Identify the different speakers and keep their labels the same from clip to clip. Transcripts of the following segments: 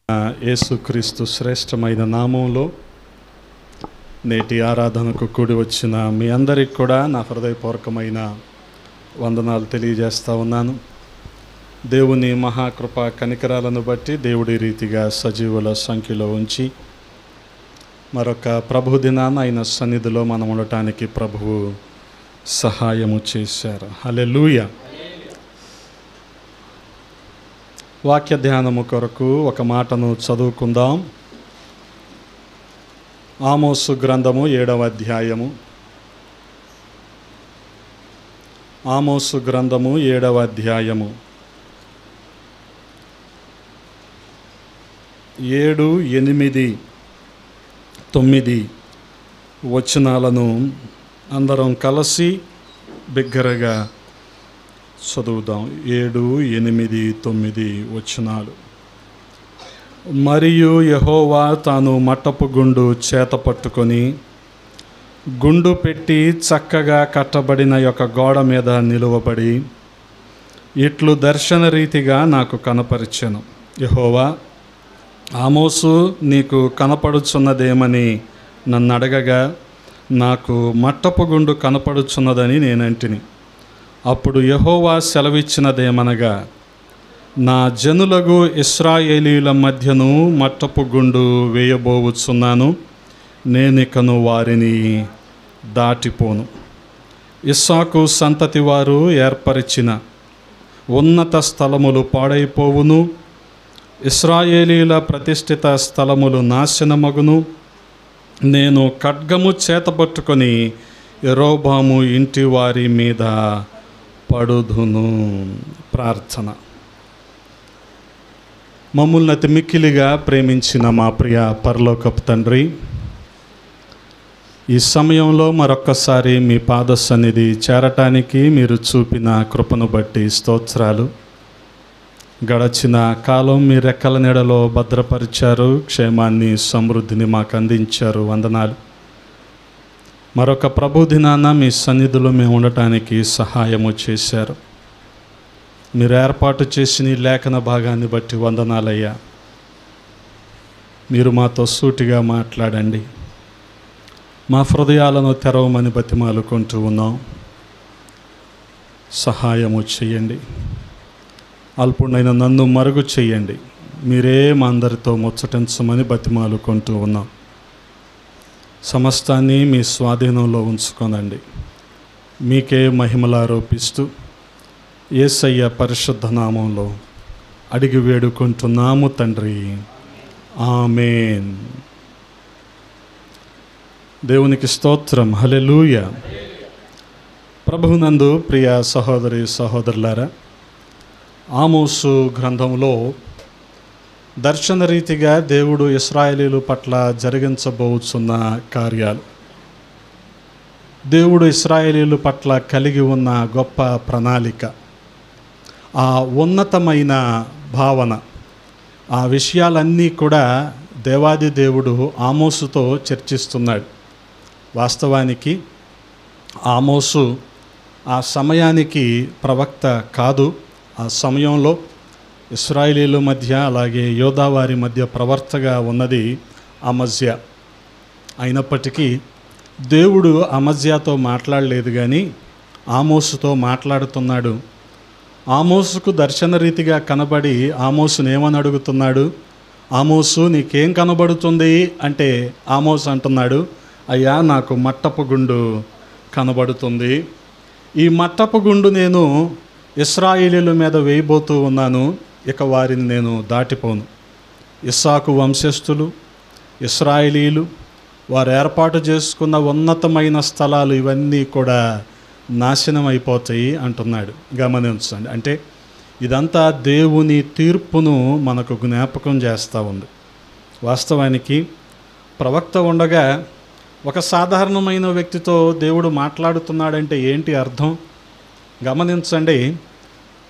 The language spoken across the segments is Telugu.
Speaker 1: యేసుక్రీస్తు శ్రేష్టమైన నామంలో నేటి ఆరాధనకు కూడి వచ్చిన మీ అందరికి కూడా నా హృదయపూర్వకమైన వందనాలు తెలియజేస్తూ ఉన్నాను. దేవుని మహాకృప కనికరాలను బట్టి దేవుడి రీతిగా సజీవుల సంఖ్యలో ఉంచి మరొక ప్రభు దినాన ఆయన సన్నిధిలో మనం ఉండటానికి ప్రభువు సహాయము చేశారు. హల్లెలూయా. వాక్య ధ్యానము కొరకు ఒక మాటను చదువుకుందాం. ఆమోసు గ్రంథము 7వ అధ్యాయము. ఆమోసు గ్రంథము 7వ అధ్యాయము 7, 8, 9 వచనాలను అందరం కలిసి బిగ్గరగా చదువుదాం. 7, 8, 9 వచనాలు. మరియు యెహోవా తాను మట్టపు గుండు చేత పట్టుకొని గుండు పెట్టి చక్కగా కట్టబడిన యొక్క గోడ మీద నిలువబడి ఇట్లు దర్శన రీతిగా నాకు కనపరిచెను. యెహోవా, ఆమోసు, నీకు కనపడుచున్నదేమని నన్ను అడగగా నాకు మట్టపు గుండు కనపడుచున్నదని నేనంటిని. అప్పుడు యెహోవా సెలవిచ్చినదేమనగా, నా జనులగు ఇశ్రాయేలీయుల మధ్యను మట్టపు గుండు వేయబోవుచున్నాను, నేనికను వారిని దాటిపోను. ఇస్సాకు సంతతి వారు ఏర్పరిచిన ఉన్నత స్థలములు పాడైపోవును, ఇశ్రాయేలీయుల ప్రతిష్ఠిత స్థలములు నాశనమగును. నేను ఖడ్గము చేతపట్టుకొని యెరోబాము ఇంటి వారి మీద పడుదును. ప్రార్థన. మమ్ముల్ని అతి మిక్కిలిగా ప్రేమించిన మా ప్రియ పరలోకపు తండ్రి, ఈ సమయంలో మరొక్కసారి మీ పాద సన్నిధి చేరటానికి మీరు చూపిన కృపను బట్టి స్తోత్రాలు. గడచిన కాలం మీ రెక్కల నీడలో భద్రపరిచారు, క్షేమాన్ని సమృద్ధిని మాకు అందించారు. వందనాలు. మరొక ప్రభు దినాన మీ సన్నిధిలో మేము ఉండటానికి సహాయము చేశారు. మీరు ఏర్పాటు చేసిన ఈ లేఖన భాగాన్ని బట్టి వందనాలయ్యా. మీరు మాతో సూటిగా మాట్లాడండి. మా హృదయాలను తెరవమని బతిమాలుకుంటూ ఉన్నాం. సహాయము చేయండి. అల్పుడైన నన్ను మరుగు చేయండి. మీరే మా అందరితో ముచ్చటించమని బతిమాలుకుంటూ ఉన్నాం. సమస్తాన్ని మీ స్వాధీనంలో ఉంచుకోనండి. మీకే మహిమలు ఆరోపిస్తూ యేసయ్య పరిశుద్ధ నామంలో అడిగి వేడుకుంటున్నాము తండ్రి. ఆమేన్. దేవునికి స్తోత్రం. హల్లెలూయా. ప్రభువునందు ప్రియ సహోదరి సహోదరులారా, ఆమోసు గ్రంథంలో దర్శన రీతిగా దేవుడు ఇశ్రాయేలీయుల పట్ల జరిగించబోతున్న కార్యాలు, దేవుడు ఇశ్రాయేలీయుల పట్ల కలిగి ఉన్న గొప్ప ప్రణాళిక, ఆ ఉన్నతమైన భావన, ఆ విషయాలన్నీ కూడా దేవాది దేవుడు ఆమోసుతో చర్చిస్తున్నాడు. వాస్తవానికి ఆమోసు ఆ సమయానికి ప్రవక్త కాదు. ఆ సమయంలో ఇశ్రాయేలీయుల మధ్య అలాగే యోధావారి మధ్య ప్రవర్తగా ఉన్నది అమజ్యా. అయినప్పటికీ దేవుడు అమజ్యాతో మాట్లాడలేదు, కానీ ఆమోసుతో మాట్లాడుతున్నాడు. ఆమోసుకు దర్శన రీతిగా కనబడి ఆమోసుని ఏమని అడుగుతున్నాడు? ఆమోసు, నీకేం కనబడుతుంది అంటే ఆమోసు అంటున్నాడు, అయ్యా, నాకు మట్టపు గుండు కనబడుతుంది. ఈ మట్టపు గుండు నేను ఇశ్రాయేలీయుల మీద వేయబోతూ ఉన్నాను, ఇక వారిని నేను దాటిపోను. ఇస్సాకు వంశస్థులు, ఇశ్రాయేలీయులు, వారు ఏర్పాటు చేసుకున్న ఉన్నతమైన స్థలాలు ఇవన్నీ కూడా నాశనం అయిపోతాయి అంటున్నాడు. గమనించండి. అంటే ఇదంతా దేవుని తీర్పును మనకు జ్ఞాపకం చేస్తూ ఉంది. వాస్తవానికి ప్రవక్త ఉండగా ఒక సాధారణమైన వ్యక్తితో దేవుడు మాట్లాడుతున్నాడంటే ఏంటి అర్థం? గమనించండి.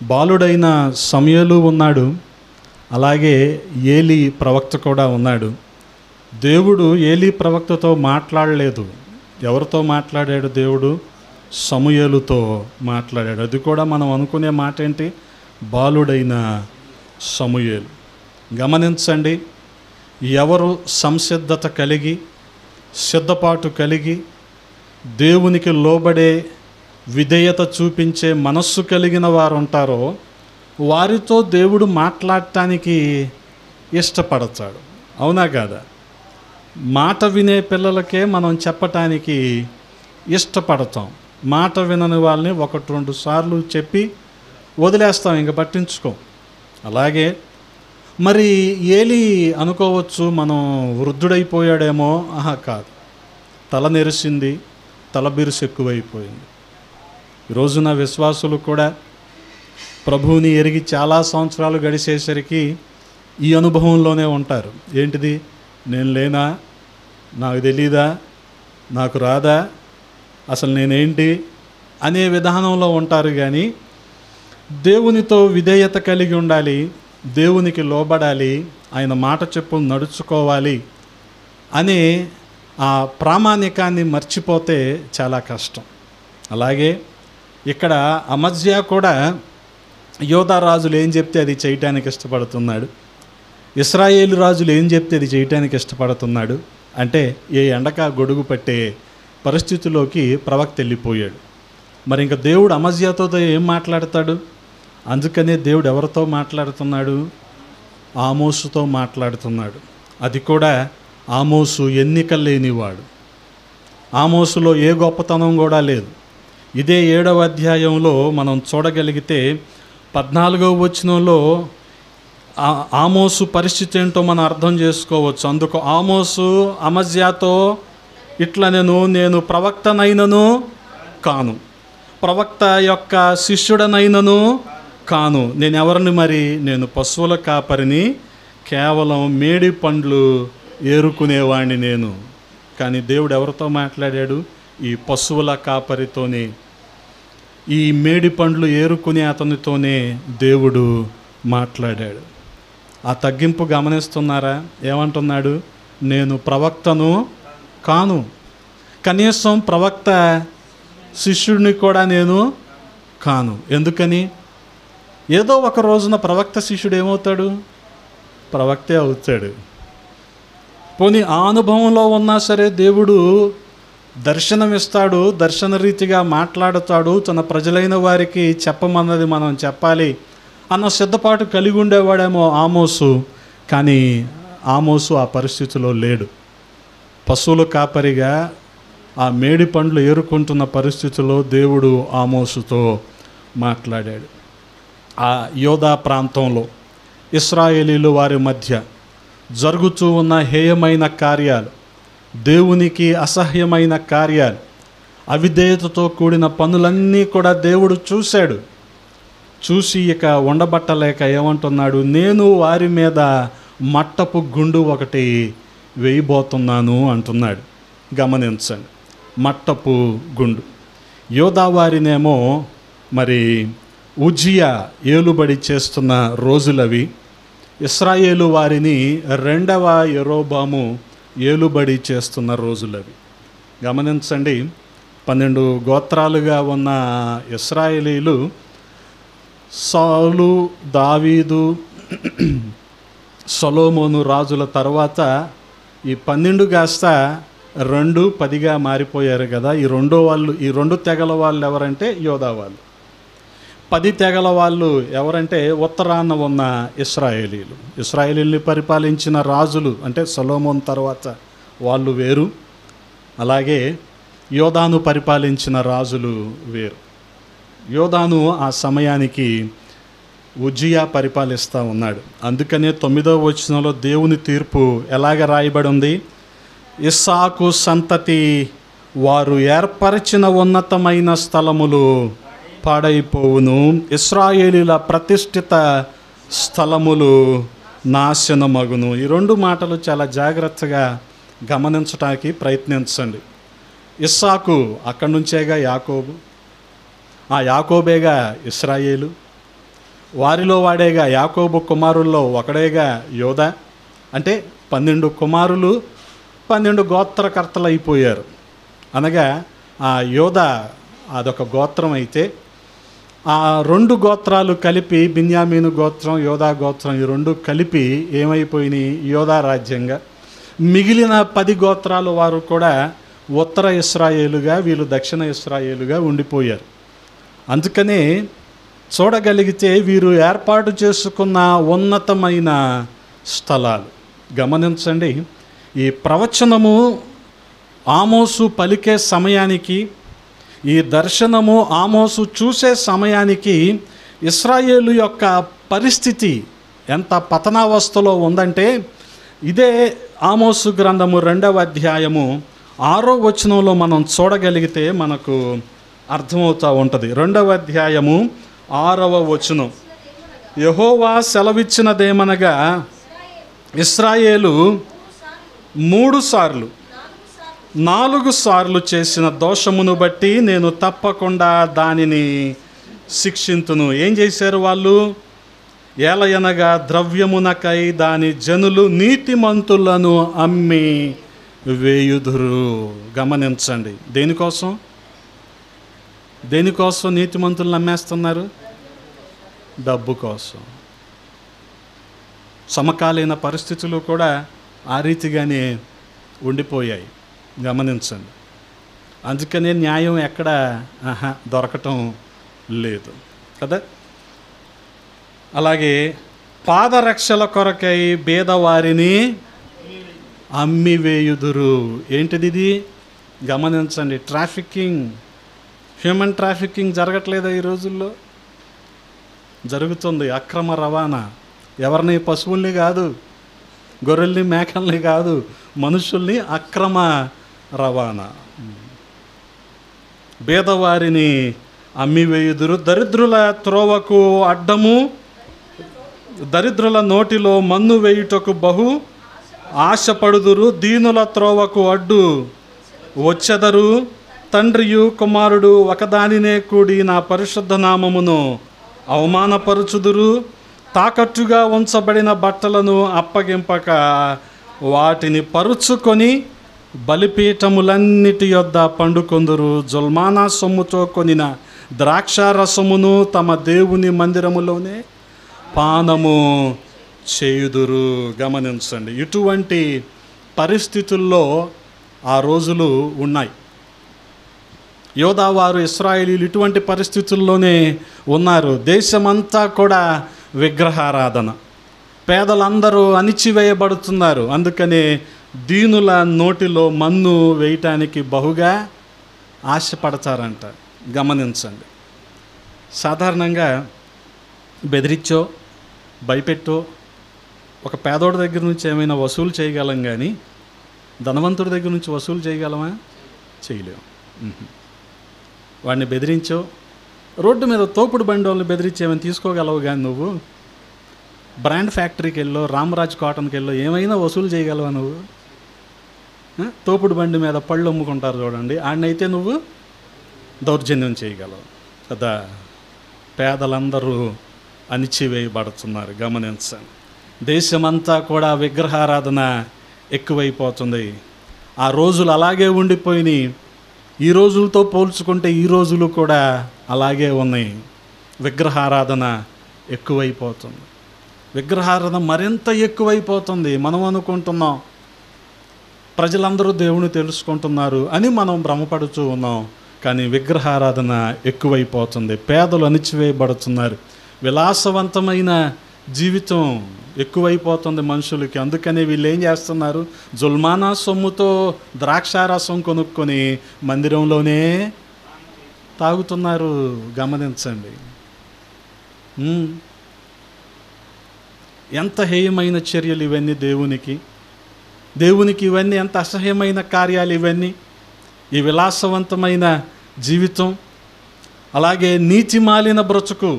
Speaker 1: బాలుడైన సమూయేలు ఉన్నాడు, అలాగే ఏలీ ప్రవక్త కూడా ఉన్నాడు. దేవుడు ఏలీ ప్రవక్తతో మాట్లాడలేదు. ఎవరితో మాట్లాడాడు? దేవుడు సమూయేలుతో మాట్లాడాడు. అది కూడా మనం అనుకునే మాట ఏంటి? బాలుడైన సమూయేలు. గమనించండి, ఎవరు సంసిద్ధత కలిగి సిద్ధపాటు కలిగి దేవునికి లోబడే విధేయత చూపించే మనస్సు కలిగిన వారు ఉంటారో వారితో దేవుడు మాట్లాడటానికి ఇష్టపడతాడు. అవునా కాదా? మాట వినే పిల్లలకే మనం చెప్పటానికి ఇష్టపడతాం. మాట వినని వాళ్ళని 1-2 సార్లు చెప్పి వదిలేస్తాం, ఇంక పట్టించుకోం. అలాగే మరి ఏలీ అనుకోవచ్చు మనం వృద్ధుడైపోయాడేమో. కాదు, తల నెరిసింది, తల బిరుసు ఎక్కువైపోయింది. ఈరోజున విశ్వాసులు కూడా ప్రభువుని ఎరిగి చాలా సంవత్సరాలు గడిచేసరికి ఈ అనుభవంలోనే ఉంటారు. ఏంటిది? నేను లేనా, నాకు తెలీదా, నాకు రాదా, అసలు నేనేంటి అనే విధానంలో ఉంటారు. కానీ దేవునితో విధేయత కలిగి ఉండాలి, దేవునికి లోబడాలి, ఆయన మాట చెప్పు నడుచుకోవాలి అనే ఆ ప్రామాణికాన్ని మర్చిపోతే చాలా కష్టం. అలాగే ఇక్కడ అమజ్యా కూడా యోధా రాజులు ఏం చెప్తే అది చేయటానికి ఇష్టపడుతున్నాడు, ఇశ్రాయేలు రాజులు ఏం చెప్తే అది చేయటానికి ఇష్టపడుతున్నాడు. అంటే ఏ ఎండక గొడుగు పట్టే పరిస్థితిలోకి ప్రవక్త వెళ్ళిపోయాడు. మరి ఇంకా దేవుడు అమజ్యాతో ఏం మాట్లాడతాడు? అందుకనే దేవుడు ఎవరితో మాట్లాడుతున్నాడు? ఆమోసుతో మాట్లాడుతున్నాడు. అది కూడా ఆమోసు ఎన్నిక లేనివాడు. ఆమోసులో ఏ గొప్పతనం కూడా లేదు. ఇదే 7వ అధ్యాయంలో మనం చూడగలిగితే 14వ వచనంలో ఆమోసు పరిస్థితి ఏంటో మనం అర్థం చేసుకోవచ్చు. అందుకు ఆమోసు అమజ్యాతో ఇట్లా నేను ప్రవక్తనైనను కాను, ప్రవక్త యొక్క శిష్యుడనైనను కాను, నేను ఎవరిని మరి? నేను పశువుల కాపరిని, కేవలం మేడి పండ్లు ఏరుకునేవాడిని నేను. కానీ దేవుడు ఎవరితో మాట్లాడాడు? ఈ పశువుల కాపరితోనే, ఈ మేడి పండ్లు ఏరుకునే అతనితోనే దేవుడు మాట్లాడాడు. ఆ తగ్గింపు గమనిస్తున్నారా? ఏమంటున్నాడు? నేను ప్రవక్తను కాను, కనీసం ప్రవక్త శిష్యుడిని కూడా నేను కాను. ఎందుకని? ఏదో ఒక రోజున ప్రవక్త శిష్యుడు ఏమవుతాడు? ప్రవక్తే అవుతాడు. పోనీ ఆ అనుభవంలో ఉన్నా సరే దేవుడు దర్శనమిస్తాడు, దర్శన రీతిగా మాట్లాడుతాడు, తన ప్రజలైన వారికి చెప్పమన్నది మనం చెప్పాలి అన్న సిద్ధపాటు కలిగి ఉండేవాడేమో ఆమోసు. కానీ ఆమోసు ఆ పరిస్థితిలో లేడు. పశువుల కాపరిగా ఆ మేడి పండ్లు ఏరుకుంటున్న పరిస్థితిలో దేవుడు ఆమోసుతో మాట్లాడాడు. ఆ యోధా ప్రాంతంలో ఇశ్రాయేలీలు వారి మధ్య జరుగుతూ ఉన్న హేయమైన కార్యాలు, దేవునికి అసహ్యమైన కార్యాలు, అవిధేయతతో కూడిన పనులన్నీ కూడా దేవుడు చూశాడు. చూసి ఇక ఉండబట్టలేక ఏమంటున్నాడు? నేను వారి మీద మట్టపు గుండు ఒకటి వేయబోతున్నాను అంటున్నాడు. గమనించండి, మట్టపు గుండు. యోధా వారినేమో మరి ఉజ్జియా ఏలుబడి చేస్తున్న రోజులవి. ఇశ్రాయేలు వారిని 2వ యెరోబాము ఏలుబడి చేస్తున్న రోజులవి. గమనించండి, 12 గోత్రాలుగా ఉన్న ఇశ్రాయేలీలు సౌలు, దావీదు, సొలొమోను రాజుల తర్వాత ఈ 12 కాస్త 2-10గా మారిపోయారు కదా. ఈ 2 తెగల వాళ్ళు ఎవరంటే యోధా వాళ్ళు. 10 తెగల వాళ్ళు ఎవరంటే ఉత్తరాన ఉన్న ఇశ్రాయేలీలు. ఇశ్రాయేలీని పరిపాలించిన రాజులు అంటే సొలొమోను తర్వాత వాళ్ళు వేరు, అలాగే యోధాను పరిపాలించిన రాజులు వేరు. యోధాను ఆ సమయానికి ఉజ్జియా పరిపాలిస్తూ ఉన్నాడు. అందుకనే 9వ వచనంలో దేవుని తీర్పు ఎలాగ రాయబడి ఉంది? ఇస్సాకు సంతతి వారు ఏర్పరిచిన ఉన్నతమైన స్థలములు పాడైపోవును, ఇశ్రాయేలీల ప్రతిష్ఠిత స్థలములు నాశనమగును. ఈ 2 మాటలు చాలా జాగ్రత్తగా గమనించడానికి ప్రయత్నించండి. ఇస్సాకు అక్కడి నుంచేగా యాకోబు, ఆ యాకోబేగా ఇశ్రాయేలు, వారిలో వాడేగా యాకోబు కుమారుల్లో ఒకడేగా యోధా. అంటే 12 కుమారులు 12 గోత్రకర్తలు అయిపోయారు. అనగా ఆ యోధా అదొక గోత్రం అయితే ఆ 2 గోత్రాలు కలిపి, బిన్యామీను గోత్రం, యోధా గోత్రం, ఈ 2 కలిపి ఏమైపోయినాయి? యోధా రాజ్యంగా. మిగిలిన 10 గోత్రాలు వారు కూడా ఉత్తర ఇశ్రాయేలుగా, వీళ్ళు దక్షిణ ఇశ్రాయేలుగా ఉండిపోయారు. అందుకనే చూడగలిగితే వీరు ఏర్పాటు చేసుకున్న ఉన్నతమైన స్థలాలు గమనించండి. ఈ ప్రవచనము ఆమోసు పలికే సమయానికి, ఈ దర్శనము ఆమోసు చూసే సమయానికి ఇశ్రాయేలు యొక్క పరిస్థితి ఎంత పతనావస్థలో ఉందంటే, ఇదే ఆమోసు గ్రంథము 2వ అధ్యాయము 6వ వచనంలో మనం చూడగలిగితే మనకు అర్థమవుతూ ఉంటుంది. 2వ అధ్యాయము 6వ వచనం, యెహోవా సెలవిచ్చినదేమనగా, ఇశ్రాయేలు 4 సార్లు చేసిన దోషమును బట్టి నేను తప్పకుండా దానిని శిక్షింతును. ఏం చేశారు వాళ్ళు? ఏలయనగా ద్రవ్యమునకై దాని జనులు నీతిమంతులను అమ్మి వేయుదురు. గమనించండి, దేనికోసం నీతిమంతులను అమ్మేస్తున్నారు? డబ్బు కోసం. సమకాలీన పరిస్థితులు కూడా ఆ రీతిగానే ఉండిపోయాయి. గమనించండి. అందుకనే న్యాయం ఎక్కడ దొరకటం లేదు కదా. అలాగే పాదరక్షల కొరకై బేదవారిని అమ్మివేయుదురు. ఏంటిది ఇది? గమనించండి. ట్రాఫికింగ్, హ్యూమన్ ట్రాఫికింగ్ జరగట్లేదా ఈ రోజుల్లో? జరుగుతుంది. అక్రమ రవాణా. ఎవరిని? పశువుల్ని కాదు, గొర్రెల్ని, మేకల్ని కాదు, మనుషుల్ని అక్రమ రవాణా. బేదవారిని అమ్మివేయుదురు. దరిద్రుల త్రోవకు అడ్డము, దరిద్రుల నోటిలో మన్ను వేయుటకు బహు ఆశపడుదురు. దీనుల త్రోవకు అడ్డు వచ్చెదరు. తండ్రియు కుమారుడు ఒకదానినే కూడి నా పరిశుద్ధ నామమును అవమానపరుచుదురు. తాకట్టుగా ఉంచబడిన బట్టలను అప్పగింపక వాటిని పరుచుకొని బలిపీఠములన్నిటి యొద్ద పండుకొందురు. జుల్మానా సొమ్ముతో కొనిన ద్రాక్షారసమును తమ దేవుని మందిరములోనే పానము చేయుదురు. గమనించండి, ఇటువంటి పరిస్థితుల్లో ఆ రోజులు ఉన్నాయి. యోధావారు, ఇశ్రాయేలీలు ఇటువంటి పరిస్థితుల్లోనే ఉన్నారు. దేశమంతా కూడా విగ్రహారాధన, పేదలందరూ అణిచివేయబడుతున్నారు. అందుకనే దీనుల నోటిలో మన్ను వేయటానికి బహుగా ఆశపడతారంట. గమనించండి, సాధారణంగా బెదిరించో, భయపెట్టో ఒక పేదోడి దగ్గర నుంచి ఏమైనా వసూలు చేయగలం, కానీ ధనవంతుడి దగ్గర నుంచి వసూలు చేయగలమా? చేయలేము. వాడిని బెదిరించో, రోడ్డు మీద తోపుడు బండి వాళ్ళని బెదిరించి ఏమైనా తీసుకోగలవు, కానీ నువ్వు బ్రాండ్ ఫ్యాక్టరీకి వెళ్ళో, రామరాజ్ కాటన్కి వెళ్ళో ఏమైనా వసూలు చేయగలవా నువ్వు? తోపుడు బండి మీద పళ్ళు అమ్ముకుంటారు చూడండి, ఆడనైతే నువ్వు దౌర్జన్యం చేయగలవు కదా. పేదలందరూ అణిచివేయబడుతున్నారు. గమనించండి, దేశమంతా కూడా విగ్రహారాధన ఎక్కువైపోతుంది. ఆ రోజులు అలాగే ఉండిపోయినాయి. ఈ రోజులతో పోల్చుకుంటే ఈ రోజులు కూడా అలాగే ఉన్నాయి. విగ్రహారాధన ఎక్కువైపోతుంది. విగ్రహారాధన మరింత ఎక్కువైపోతుంది. మనం అనుకుంటున్నాం ప్రజలందరూ దేవుని తెలుసుకుంటున్నారు అని మనం భ్రమపడుతూ ఉన్నాం, కానీ విగ్రహారాధన ఎక్కువైపోతుంది. పేదలు అణిచివేయబడుతున్నారు. విలాసవంతమైన జీవితం ఎక్కువైపోతుంది మనుషులకి. అందుకని వీళ్ళు ఏం చేస్తున్నారు? జుల్మానా సొమ్ముతో ద్రాక్షారసం కొనుక్కొని మందిరంలోనే తాగుతున్నారు. గమనించండి, ఎంత హేయమైన చర్యలు ఇవన్నీ దేవునికి ఇవన్నీ ఎంత అసహ్యమైన కార్యాలు ఇవన్నీ. ఈ విలాసవంతమైన జీవితం, అలాగే నీతిమాలిన బ్రతుకు.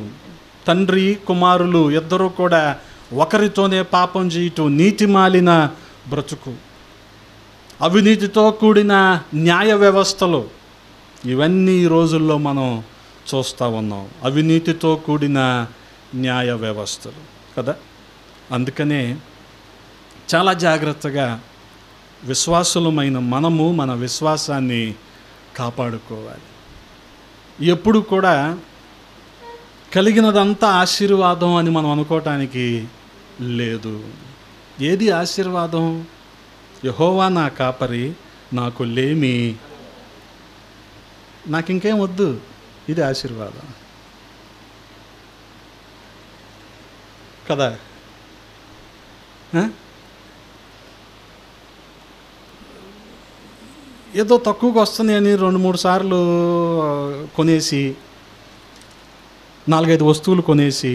Speaker 1: తండ్రి కుమారులు ఇద్దరూ కూడా ఒకరితోనే పాపం చేయటం, నీతిమాలిన బ్రతుకు, అవినీతితో కూడిన న్యాయ వ్యవస్థలు, ఇవన్నీ ఈ రోజుల్లో మనం చూస్తూ ఉన్నాం. అవినీతితో కూడిన న్యాయ వ్యవస్థలు కదా. అందుకనే చాలా జాగ్రత్తగా విశ్వాసులమైన మనము మన విశ్వాసాన్ని కాపాడుకోవాలి. ఎప్పుడు కూడా కలిగినదంతా ఆశీర్వాదం అని మనం అనుకోవటానికి లేదు. ఏది ఆశీర్వాదం? యెహోవా నా కాపరి, నాకు లేమి, నాకు ఇంకేం వద్దు, ఇది ఆశీర్వాదం కదా. ఏదో తక్కువకి వస్తుంది అని 2-3 సార్లు కొనేసి 4-5 వస్తువులు కొనేసి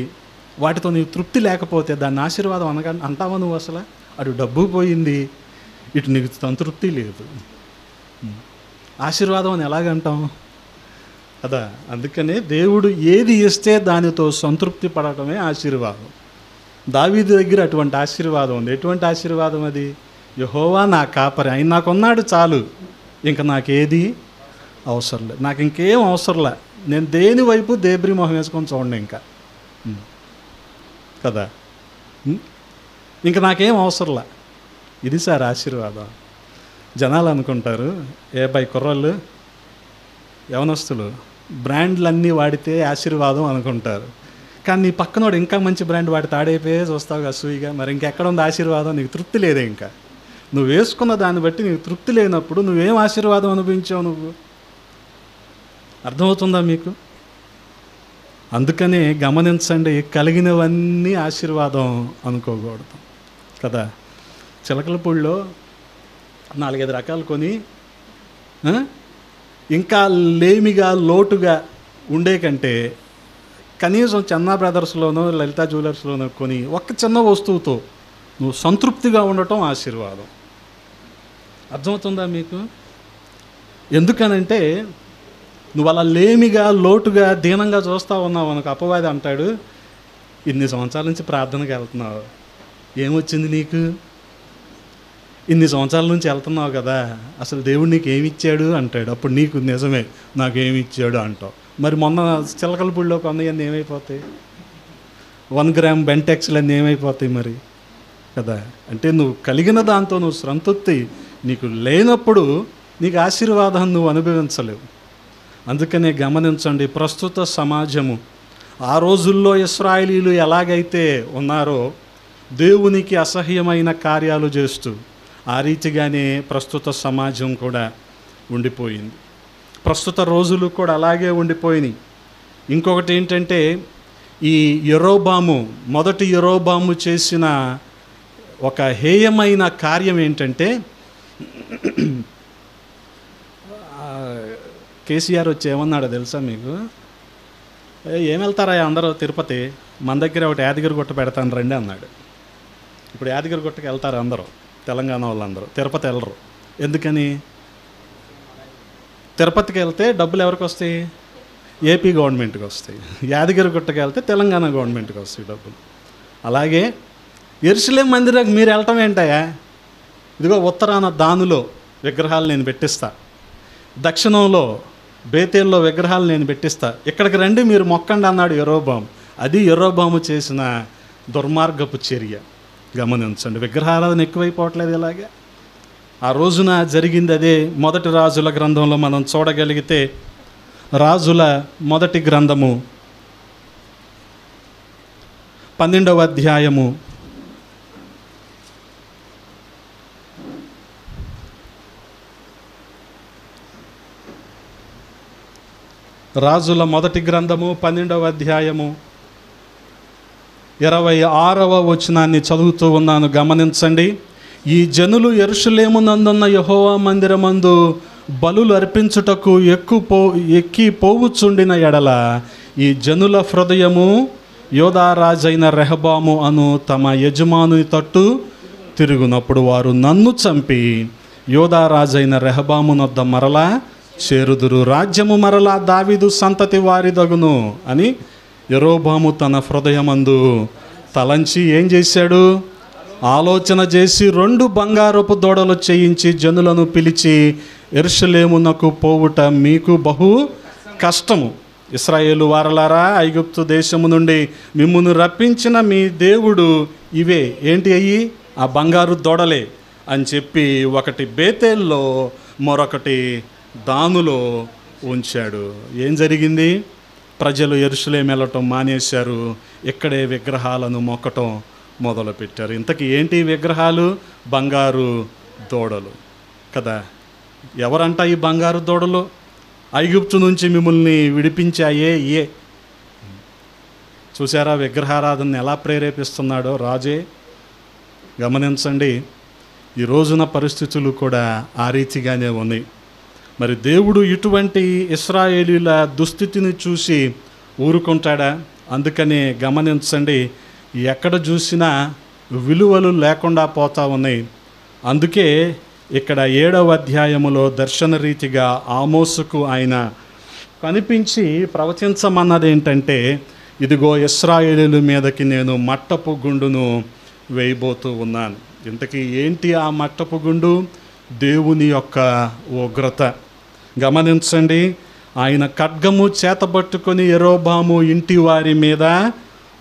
Speaker 1: వాటితో నీకు తృప్తి లేకపోతే దాన్ని ఆశీర్వాదం అంటావా నువ్వు? అసలు అటు డబ్బు పోయింది, ఇటు నీకు సంతృప్తి లేదు. ఆశీర్వాదం అని ఎలాగంటాం కదా. అందుకనే దేవుడు ఏది ఇస్తే దానితో సంతృప్తి పడటమే ఆశీర్వాదం. దావీదు దగ్గర అటువంటి ఆశీర్వాదం ఉంది. ఎటువంటి ఆశీర్వాదం అది? యెహోవా నా కాపరి, ఆయన నాకున్నాడు చాలు, ఇంకా నాకేది అవసరం లేదు, నాకు ఇంకేం అవసరంలే, నేను దేని వైపు దేబ్రి మొహం వేసుకొని చూడండి ఇంకా కదా, ఇంకా నాకేం అవసరంలే. ఇది సార్ ఆశీర్వాదం. జనాలు అనుకుంటారు, కుర్రోళ్ళు యవనస్తులు బ్రాండ్లన్నీ వాడితే ఆశీర్వాదం అనుకుంటారు. కానీ నీ పక్కనోడు ఇంకా మంచి బ్రాండ్ వాడితే ఆడైపోయే చూస్తావు అసూయిగా. మరి ఇంకెక్కడ ఉంది ఆశీర్వాదం? నీకు తృప్తి లేదే. ఇంకా నువ్వు వేసుకున్న దాన్ని బట్టి నీకు తృప్తి లేనప్పుడు నువ్వేం ఆశీర్వాదం అనుభవించావు నువ్వు? అర్థమవుతుందా మీకు? అందుకనే గమనించండి, కలిగినవన్నీ ఆశీర్వాదం అనుకోకూడదు కదా. చిలకలపూడిలో 4-5 రకాలు కొని ఇంకా లేమిగా లోటుగా ఉండే కంటే కనీసం చన్నా బ్రదర్స్లోనో లలితా జ్యువెలర్స్లోనో కొని ఒక్క చిన్న వస్తువుతో నువ్వు సంతృప్తిగా ఉండటం ఆశీర్వాదం. అర్థమవుతుందా మీకు? ఎందుకనంటే నువ్వు అలా లేమిగా లోటుగా దీనంగా చూస్తూ ఉన్నావు అనుకో, అపవాది అంటాడు, ఇన్ని సంవత్సరాల నుంచి ప్రార్థనకి వెళ్తున్నావు, ఏమొచ్చింది నీకు? ఇన్ని సంవత్సరాల నుంచి వెళ్తున్నావు కదా, అసలు దేవుడు నీకు ఏమి ఇచ్చాడు అంటాడు. అప్పుడు నీకు నిజమే నాకేమి ఇచ్చాడు అంటావు. మరి మొన్న చిలకలపూడిలో కొన్నవన్నీ ఏమైపోతాయి? 1 గ్రామ్ బెంటెక్స్లు అన్నీ ఏమైపోతాయి మరి కదా. అంటే నువ్వు కలిగిన దాంతో నువ్వు సంతృప్తి నీకు లేనప్పుడు నీకు ఆశీర్వాదాన్ని నువ్వు అనుభవించలేవు. అందుకనే గమనించండి, ప్రస్తుత సమాజము ఆ రోజుల్లో ఇశ్రాయేలీయులు ఎలాగైతే ఉన్నారో దేవునికి అసహ్యమైన కార్యాలు చేస్తూ, ఆ రీతిగానే ప్రస్తుత సమాజం కూడా ఉండిపోయింది. ప్రస్తుత రోజులు కూడా అలాగే ఉండిపోయినాయి. ఇంకొకటి ఏంటంటే, ఈ మొదటి యెరోబాము చేసిన ఒక హేయమైన కార్యం ఏంటంటే, కేసీఆర్ వచ్చి ఏమన్నాడో తెలుసా మీకు? ఏం వెళ్తారా అందరూ తిరుపతి, మన దగ్గర ఒకటి యాదగిరి గుట్ట పెడతాను రండి అన్నాడు. ఇప్పుడు యాదగిరి గుట్టకి వెళ్తారు అందరూ, తెలంగాణ వాళ్ళందరూ. తిరుపతి వెళ్ళరు. ఎందుకని? తిరుపతికి వెళ్తే డబ్బులు ఎవరికి వస్తాయి? ఏపీ గవర్నమెంట్కి వస్తాయి. యాదగిరి గుట్టకి వెళ్తే తెలంగాణ గవర్నమెంట్కి వస్తాయి డబ్బులు. అలాగే యెరూషలేం మందిరానికి మీరు వెళ్ళటం ఏంటయ్యా? ఇదిగో ఉత్తరాన దానులో విగ్రహాలు నేను పెట్టిస్తా, దక్షిణంలో బేతేల్లో విగ్రహాలు నేను పెట్టిస్తా, ఇక్కడికి రండి మీరు మొక్కండి అన్నాడు యెరోబాము. అది యెరోబాము చేసిన దుర్మార్గపు చర్య. గమనించండి, విగ్రహారాధన ఎక్కువైపోవట్లేదు ఇలాగే. ఆ రోజున జరిగింది అదే. మొదటి రాజుల గ్రంథంలో మనం చూడగలిగితే, రాజుల మొదటి గ్రంథము 12వ అధ్యాయము 12వ అధ్యాయము 26వ వచనాన్ని చదువుతూ ఉన్నాను. గమనించండి. ఈ జనులు యెరూషలేమునందున్న యెహోవా మందిరమందు బలులు అర్పించుటకు ఎక్కి పోవుచుండిన ఎడల ఈ జనుల హృదయము యోధారాజైన రెహబాము అను తమ యజమానుని తట్టు తిరుగునప్పుడు వారు నన్ను చంపి యోధారాజైన రెహబామునొద్ద మరలా చేరుదురు, రాజ్యము మరలా దావీదు సంతతి వారిదగును అని యెరోబాము తన హృదయమందు తలంచి ఏం చేశాడు? ఆలోచన చేసి 2 బంగారపు దూడలు చేయించి జనులను పిలిచి, యెరూషలేమునకు పోవుట మీకు బహు కష్టము. ఇశ్రాయేలు వారలారా, ఐగుప్తు దేశము నుండి మిమ్మును రప్పించిన మీ దేవుడు ఇవే. ఏంటి అయ్యి? ఆ బంగారు దూడలే అని చెప్పి ఒకటి బేతేల్లో మరొకటి దానులో ఉంచాడు. ఏం జరిగింది? ప్రజలు యెరూషలేము వెళ్ళటం మానేశారు. ఇక్కడే విగ్రహాలను మొక్కటం మొదలుపెట్టారు. ఇంతకీ ఏంటి విగ్రహాలు? బంగారు దూడలు కదా. ఎవరంట ఈ బంగారు దూడలు? ఐగుప్తు నుంచి మిమ్మల్ని విడిపించాయే ఏ. చూసారా విగ్రహారాధనని ఎలా ప్రేరేపిస్తున్నాడో రాజే. గమనించండి, ఈ రోజున పరిస్థితులు కూడా ఆ రీతిగానే ఉన్నాయి. మరి దేవుడు ఇటువంటి ఇశ్రాయేలీల దుస్థితిని చూసి ఊరుకుంటాడా? అందుకనే గమనించండి, ఎక్కడ చూసినా విలువలు లేకుండా పోతా ఉన్నాయి. అందుకే ఇక్కడ 7వ అధ్యాయములో దర్శన రీతిగా ఆమోసుకు ఆయన కనిపించి ప్రవచించమన్నది ఏంటంటే, ఇదిగో ఇశ్రాయేలీల మీదకి నేను మట్టపు గుండును వేయబోతూ ఉన్నాను. ఇంతకీ ఏంటి ఆ మట్టపు గుండు? దేవుని యొక్క ఉగ్రత. గమనించండి, ఆయన ఖడ్గము చేతబట్టుకొని యెరోబాము ఇంటి వారి మీద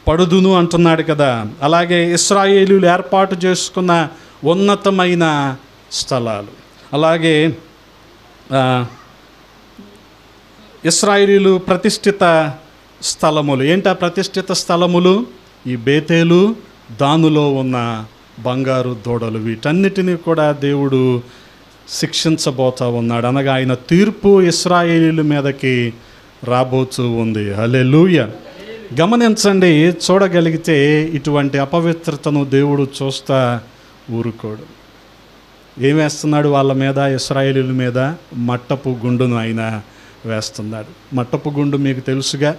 Speaker 1: పడుదును అంటున్నాడు కదా. అలాగే ఇశ్రాయేలీయులు ఏర్పాటు చేసుకున్న ఉన్నతమైన స్థలాలు, అలాగే ఇశ్రాయేలీయులు ప్రతిష్ఠిత స్థలములు. ఏంటా ప్రతిష్ఠిత స్థలములు? ఈ బేతేలు, దానిలో ఉన్న బంగారు దూడలు. వీటన్నిటినీ కూడా దేవుడు శిక్షించబోతా ఉన్నాడు. అనగా ఆయన తీర్పు ఇశ్రాయేలీయుల మీదకి రాబోతూ ఉంది. హల్లెలూయా. గమనించండి, చూడగలిగితే ఇటువంటి అపవిత్రతను దేవుడు చూస్తా ఊరుకోడు. ఏం వేస్తున్నాడు వాళ్ళ మీద? ఇశ్రాయేలీయుల మీద మట్టపు గుండును ఆయన వేస్తున్నాడు. మట్టపు గుండు మీకు తెలుసుగా,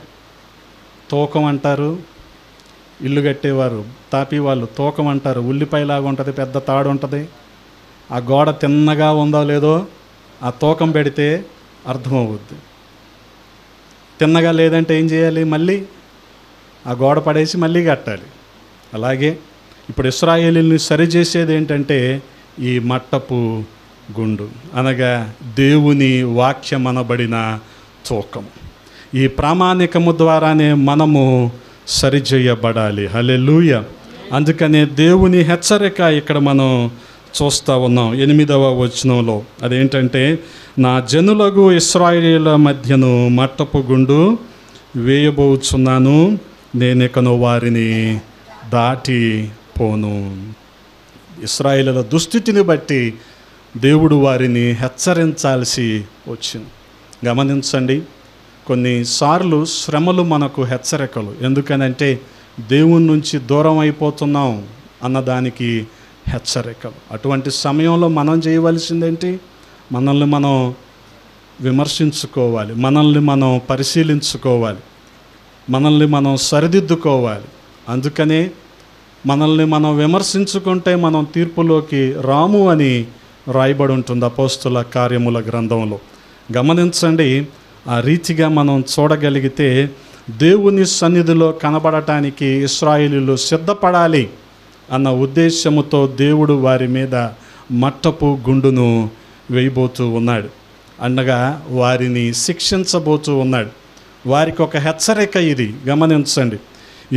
Speaker 1: తూకం అంటారు. ఇల్లు కట్టేవారు, తాపీ వాళ్ళు తూకం అంటారు. ఉల్లిపాయలాగా ఉంటుంది, పెద్ద తాడు ఉంటుంది. ఆ గోడ తిన్నగా ఉందో లేదో ఆ తూకం పెడితే అర్థమవుద్ది. తిన్నగా లేదంటే ఏం చేయాలి? మళ్ళీ ఆ గోడ పడేసి మళ్ళీ కట్టాలి. అలాగే ఇప్పుడు ఇశ్రాయేలీయుల్ని సరిచేసేది ఏంటంటే ఈ మట్టపు గుండు, అనగా దేవుని వాక్యం అనబడిన తూకం. ఈ ప్రామాణికము ద్వారానే మనము సరిచేయబడాలి. హల్లెలూయా. అందుకనే దేవుని హెచ్చరిక ఇక్కడ మనం చూస్తూ ఉన్నాం 8వ వచనంలో. అదేంటంటే, నా జనులకు ఇశ్రాయేలీయుల మధ్యను మట్టపు గుండు వేయబోచున్నాను, నేనికను వారిని దాటిపోను. ఇశ్రాయేలీయుల దుస్థితిని బట్టి దేవుడు వారిని హెచ్చరించాల్సి వచ్చింది. గమనించండి, కొన్నిసార్లు శ్రమలు మనకు హెచ్చరికలు. ఎందుకనంటే దేవుని నుంచి దూరం అయిపోతున్నాం అన్నదానికి హెచ్చరికలు. అటువంటి సమయంలో మనం చేయవలసిందేంటి? మనల్ని మనం విమర్శించుకోవాలి, మనల్ని మనం పరిశీలించుకోవాలి, మనల్ని మనం సరిదిద్దుకోవాలి. అందుకనే మనల్ని మనం విమర్శించుకుంటే మనం తీర్పులోకి రాము అని రాయబడి ఉంటుంది అపోస్తుల కార్యముల గ్రంథంలో. గమనించండి, ఆ రీతిగా మనం చూడగలిగితే దేవుని సన్నిధిలో కనబడటానికి ఇశ్రాయేలీయులు సిద్ధపడాలి అన్న ఉద్దేశముతో దేవుడు వారి మీద మట్టపు గుండును వేయబోతూ ఉన్నాడు. అనగా వారిని శిక్షించబోతూ ఉన్నాడు. వారికి ఒక హెచ్చరిక ఇది. గమనించండి,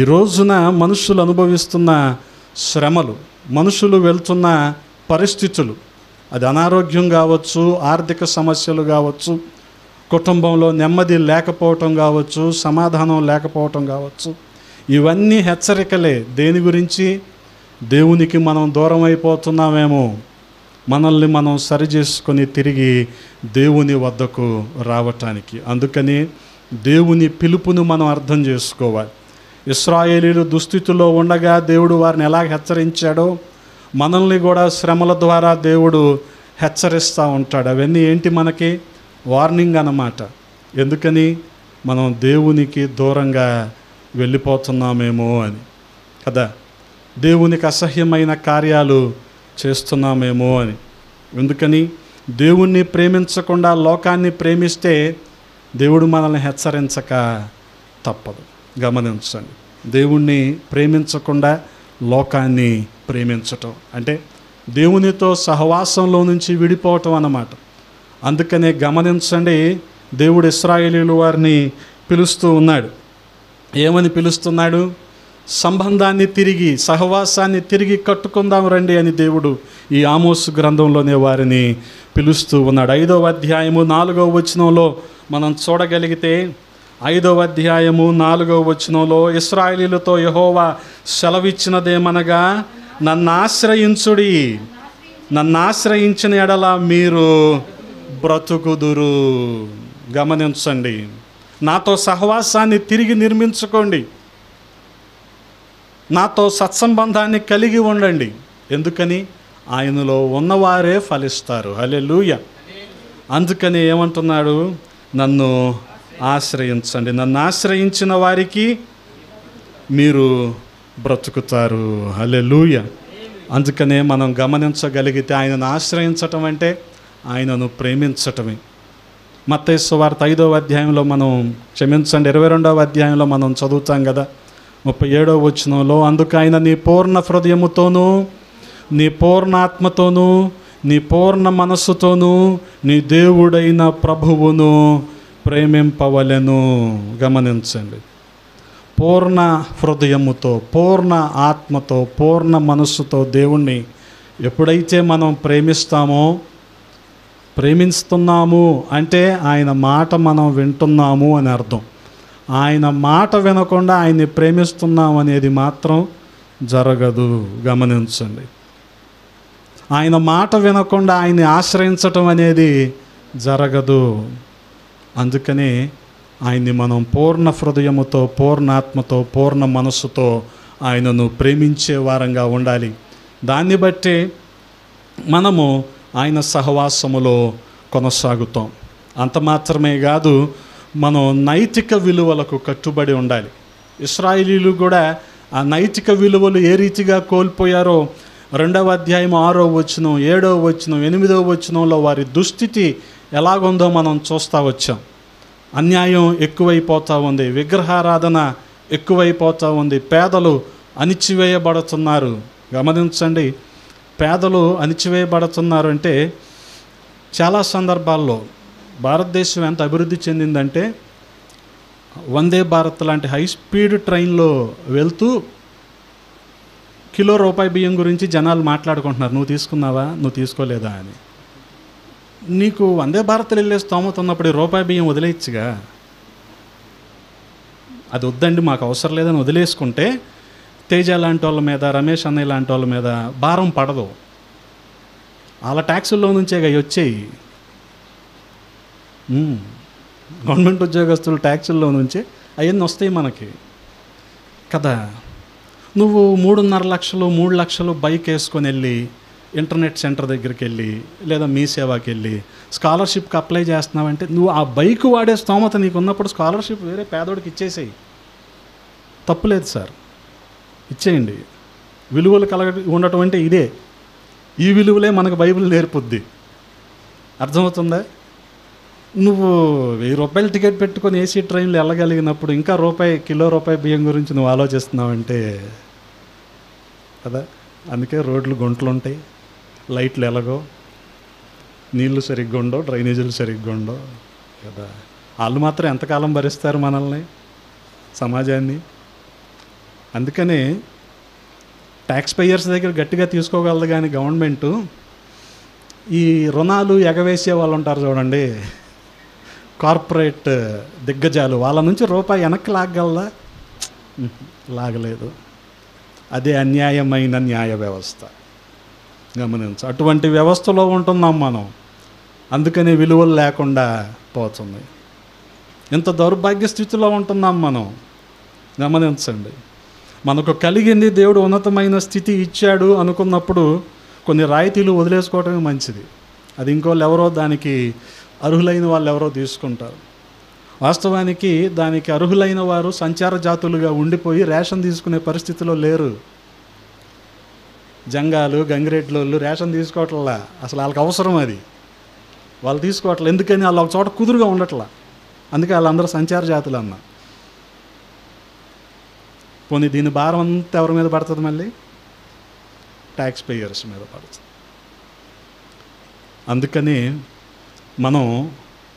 Speaker 1: ఈ రోజున మనుషులు అనుభవిస్తున్న శ్రమలు, మనుషులు వెళ్తున్న పరిస్థితులు, అది అనారోగ్యం కావచ్చు, ఆర్థిక సమస్యలు కావచ్చు, కుటుంబంలో నెమ్మది లేకపోవటం కావచ్చు, సమాధానం లేకపోవటం కావచ్చు, ఇవన్నీ హెచ్చరికలే. దేని గురించి? దేవునికి మనం దూరం అయిపోతున్నామేమో, మనల్ని మనం సరిచేసుకొని తిరిగి దేవుని వద్దకు రావటానికి. అందుకని దేవుని పిలుపును మనం అర్థం చేసుకోవాలి. ఇశ్రాయేలీయులు దుస్థితిలో ఉండగా దేవుడు వారిని ఎలా హెచ్చరించాడో మనల్ని కూడా శ్రమల ద్వారా దేవుడు హెచ్చరిస్తూ ఉంటాడు. అవన్నీ ఏంటి? మనకి వార్నింగ్ అన్నమాట. ఎందుకని? మనం దేవునికి దూరంగా వెళ్ళిపోతున్నామేమో అని కదా, దేవునికి అసహ్యమైన కార్యాలు చేస్తున్నామేమో అని. ఎందుకని? దేవుణ్ణి ప్రేమించకుండా లోకాన్ని ప్రేమిస్తే దేవుడు మనల్ని హెచ్చరించక తప్పదు. గమనించండి, దేవుణ్ణి ప్రేమించకుండా లోకాన్ని ప్రేమించటం అంటే దేవునితో సహవాసంలో నుంచి విడిపోవటం అన్నమాట. అందుకనే గమనించండి, దేవుడు ఇశ్రాయేలీయుల వారిని పిలుస్తూ ఉన్నాడు. ఏమని పిలుస్తున్నాడు? సంబంధాన్ని తిరిగి, సహవాసాన్ని తిరిగి కట్టుకుందాం రండి అని దేవుడు ఈ ఆమోసు గ్రంథంలోనే వారిని పిలుస్తూ ఉన్నాడు. 5వ అధ్యాయము 4వ వచనంలో మనం చూడగలిగితే, 5వ అధ్యాయము 4వ వచనంలో ఇశ్రాయేలీయులతో యెహోవా సెలవిచ్చినదేమనగా, నన్ను ఆశ్రయించుడి, నన్ను ఆశ్రయించిన ఎడల మీరు బ్రతుకుదురు. గమనించండి, నాతో సహవాసాన్ని తిరిగి నిర్మించుకోండి, నాతో సత్సంబంధాన్ని కలిగి ఉండండి. ఎందుకని? ఆయనలో ఉన్నవారే ఫలిస్తారు. హల్లెలూయా. అందుకని ఏమంటున్నాడు? నన్ను ఆశ్రయించండి, నన్ను ఆశ్రయించిన వారికి మీరు బ్రతుకుతారు. హల్లెలూయా. అందుకనే మనం గమనించగలిగితే ఆయనను ఆశ్రయించటం అంటే ఆయనను ప్రేమించటమే. మత్తయి సువార్త 5వ అధ్యాయంలో మనం, క్షమించండి, 22వ అధ్యాయంలో మనం చదువుతాం కదా, 37వ వచనంలో, అందుకు ఆయన నీ పూర్ణ హృదయముతోనూ, నీ పూర్ణాత్మతోనూ, నీ పూర్ణ మనస్సుతోనూ నీ దేవుడైన ప్రభువును ప్రేమింపవలెను. గమనించండి, పూర్ణ హృదయముతో, పూర్ణ ఆత్మతో, పూర్ణ మనస్సుతో దేవుణ్ణి ఎప్పుడైతే మనం ప్రేమిస్తున్నాము అంటే ఆయన మాట మనం వింటున్నాము అని అర్థం. ఆయన మాట వినకుండా ఆయన్ని ప్రేమిస్తున్నాం అనేది మాత్రం జరగదు. గమనించండి, ఆయన మాట వినకుండా ఆయన్ని ఆశ్రయించటం అనేది జరగదు. అందుకనే ఆయన్ని మనం పూర్ణ హృదయముతో, పూర్ణాత్మతో, పూర్ణ మనస్సుతో ఆయనను ప్రేమించే వారంగా ఉండాలి. దాన్ని బట్టి మనము ఆయన సహవాసములో కొనసాగుతాం. అంత మాత్రమే కాదు, మనం నైతిక విలువలకు కట్టుబడి ఉండాలి. ఇశ్రాయేలీయులు కూడా ఆ నైతిక విలువలు ఏ రీతిగా కోల్పోయారో 2వ అధ్యాయం 6వ వచనం, 7వ వచనం, 8వ వచనంలో వారి దుస్థితి ఎలాగుందో మనం చూస్తూ వచ్చాం. అన్యాయం ఎక్కువైపోతూ ఉంది, విగ్రహారాధన ఎక్కువైపోతూ ఉంది, పేదలు అణిచివేయబడుతున్నారు. గమనించండి, పేదలు అణిచివేయబడుతున్నారు అంటే చాలా సందర్భాల్లో భారతదేశం ఎంత అభివృద్ధి చెందిందంటే, వందే భారత్ లాంటి హై స్పీడ్ ట్రైన్లో వెళ్తూ కిలో రూపాయి బియ్యం గురించి జనాలు మాట్లాడుకుంటున్నారు. నువ్వు తీసుకున్నావా, నువ్వు తీసుకోలేదా అని. నీకు వందే భారత్లో వెళ్ళే స్తోమత ఉన్నప్పుడు రూపాయి బియ్యం వదిలేయచ్చుగా. అది వద్దండి, మాకు అవసరం లేదని వదిలేసుకుంటే తేజ లాంటి వాళ్ళ మీద, రమేష్ అన్నయ్య లాంటి వాళ్ళ మీద భారం పడదు. వాళ్ళ ట్యాక్సుల్లో నుంచే అవి వచ్చేయి. గవర్నమెంట్ ఉద్యోగస్తులు ట్యాక్సుల్లో నుంచి అవన్నీ వస్తాయి మనకి కదా. నువ్వు 3.5 లక్షలు 3 లక్షలు బైక్ వేసుకొని వెళ్ళి ఇంటర్నెట్ సెంటర్ దగ్గరికి వెళ్ళి లేదా మీ సేవాకి వెళ్ళి స్కాలర్షిప్కి అప్లై చేస్తున్నావంటే, నువ్వు ఆ బైక్ వాడే స్తోమత నీకు ఉన్నప్పుడు స్కాలర్షిప్ వేరే పేదోడికి ఇచ్చేసేయి. తప్పులేదు సార్, ఇచ్చేయండి. విలువలు ఉండటం అంటే ఇదే. ఈ విలువలే మనకు బైబిల్ నేర్పుద్ది. అర్థమవుతుందా? నువ్వు 1000 రూపాయలు టికెట్ పెట్టుకొని ఏసీ ట్రైన్లో వెళ్ళగలిగినప్పుడు ఇంకా కిలో రూపాయి బియ్యం గురించి నువ్వు ఆలోచిస్తున్నావంటే కదా. అందుకే రోడ్లు గుంటలు ఉంటాయి, లైట్లు ఎలాగో, నీళ్లు సరిగ్గా ఉండవు, డ్రైనేజీలు సరిగ్గా ఉండవు కదా. వాళ్ళు మాత్రం ఎంతకాలం భరిస్తారు మనల్ని, సమాజాన్ని? అందుకనే ట్యాక్స్ పేయర్స్ దగ్గర గట్టిగా తీసుకోగలదు. కానీ గవర్నమెంటు ఈ రుణాలు ఎగవేసే వాళ్ళు ఉంటారు చూడండి, కార్పొరేట్ దిగ్గజాలు, వాళ్ళ నుంచి రూపాయి వెనక్కి లాగగలదా? లాగలేదు. అదే అన్యాయమైన న్యాయ వ్యవస్థ. గమనించు, అటువంటి వ్యవస్థలో ఉంటున్నాం మనం. అందుకని విలువలు లేకుండా పోతుంది. ఇంత దౌర్భాగ్య స్థితిలో ఉంటున్నాం మనం. గమనించండి, మనకు కలిగింది దేవుడు ఉన్నతమైన స్థితి ఇచ్చాడు అనుకున్నప్పుడు కొన్ని రాయితీలు వదిలేసుకోవటమే మంచిది. అది ఇంకోళ్ళు ఎవరో, దానికి అర్హులైన వాళ్ళు ఎవరో తీసుకుంటారు. వాస్తవానికి దానికి అర్హులైన వారు సంచార జాతులుగా ఉండిపోయి రేషన్ తీసుకునే పరిస్థితిలో లేరు. జంగాలు, గంగిరెడ్లోళ్ళు రేషన్ తీసుకోవట్లా. అసలు వాళ్ళకి అవసరం అది, వాళ్ళు తీసుకోవట్లేదు. ఎందుకని? వాళ్ళు ఒక చోట కుదురుగా ఉండట్లా. అందుకే వాళ్ళందరూ సంచార జాతులు అన్న. పోనీ దీని భారం అంతా ఎవరి మీద పడుతుంది? మళ్ళీ ట్యాక్స్ పేయర్స్ మీద పడుతుంది. అందుకని మనం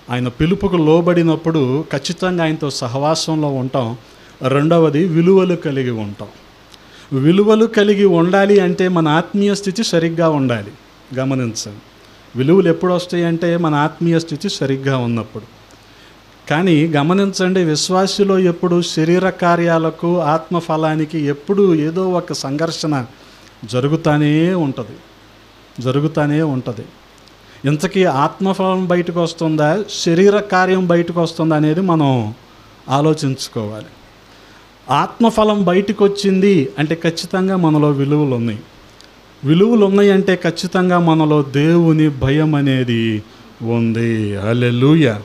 Speaker 1: ఆయన పిలుపుకు లోబడినప్పుడు ఖచ్చితంగా ఆయనతో సహవాసంలో ఉంటాం. రెండవది, విలువలు కలిగి ఉంటాం. విలువలు కలిగి ఉండాలి అంటే మన ఆత్మీయ స్థితి సరిగ్గా ఉండాలి. గమనించండి, విలువలు ఎప్పుడు వస్తాయి అంటే మన ఆత్మీయ స్థితి సరిగ్గా ఉన్నప్పుడు. కానీ గమనించండి, విశ్వాసిలో ఎప్పుడు శరీర కార్యాలకు ఆత్మఫలానికి ఎప్పుడు ఏదో ఒక సంఘర్షణ జరుగుతూనే ఉంటుంది. ఇంతకీ ఆత్మఫలం బయటకు వస్తుందా, శరీర కార్యం బయటకు వస్తుందా అనేది మనం ఆలోచించుకోవాలి. ఆత్మఫలం బయటకు వచ్చింది అంటే ఖచ్చితంగా మనలో విలువలు ఉన్నాయి అంటే ఖచ్చితంగా మనలో దేవుని భయం అనేది ఉంది. హల్లెలూయా.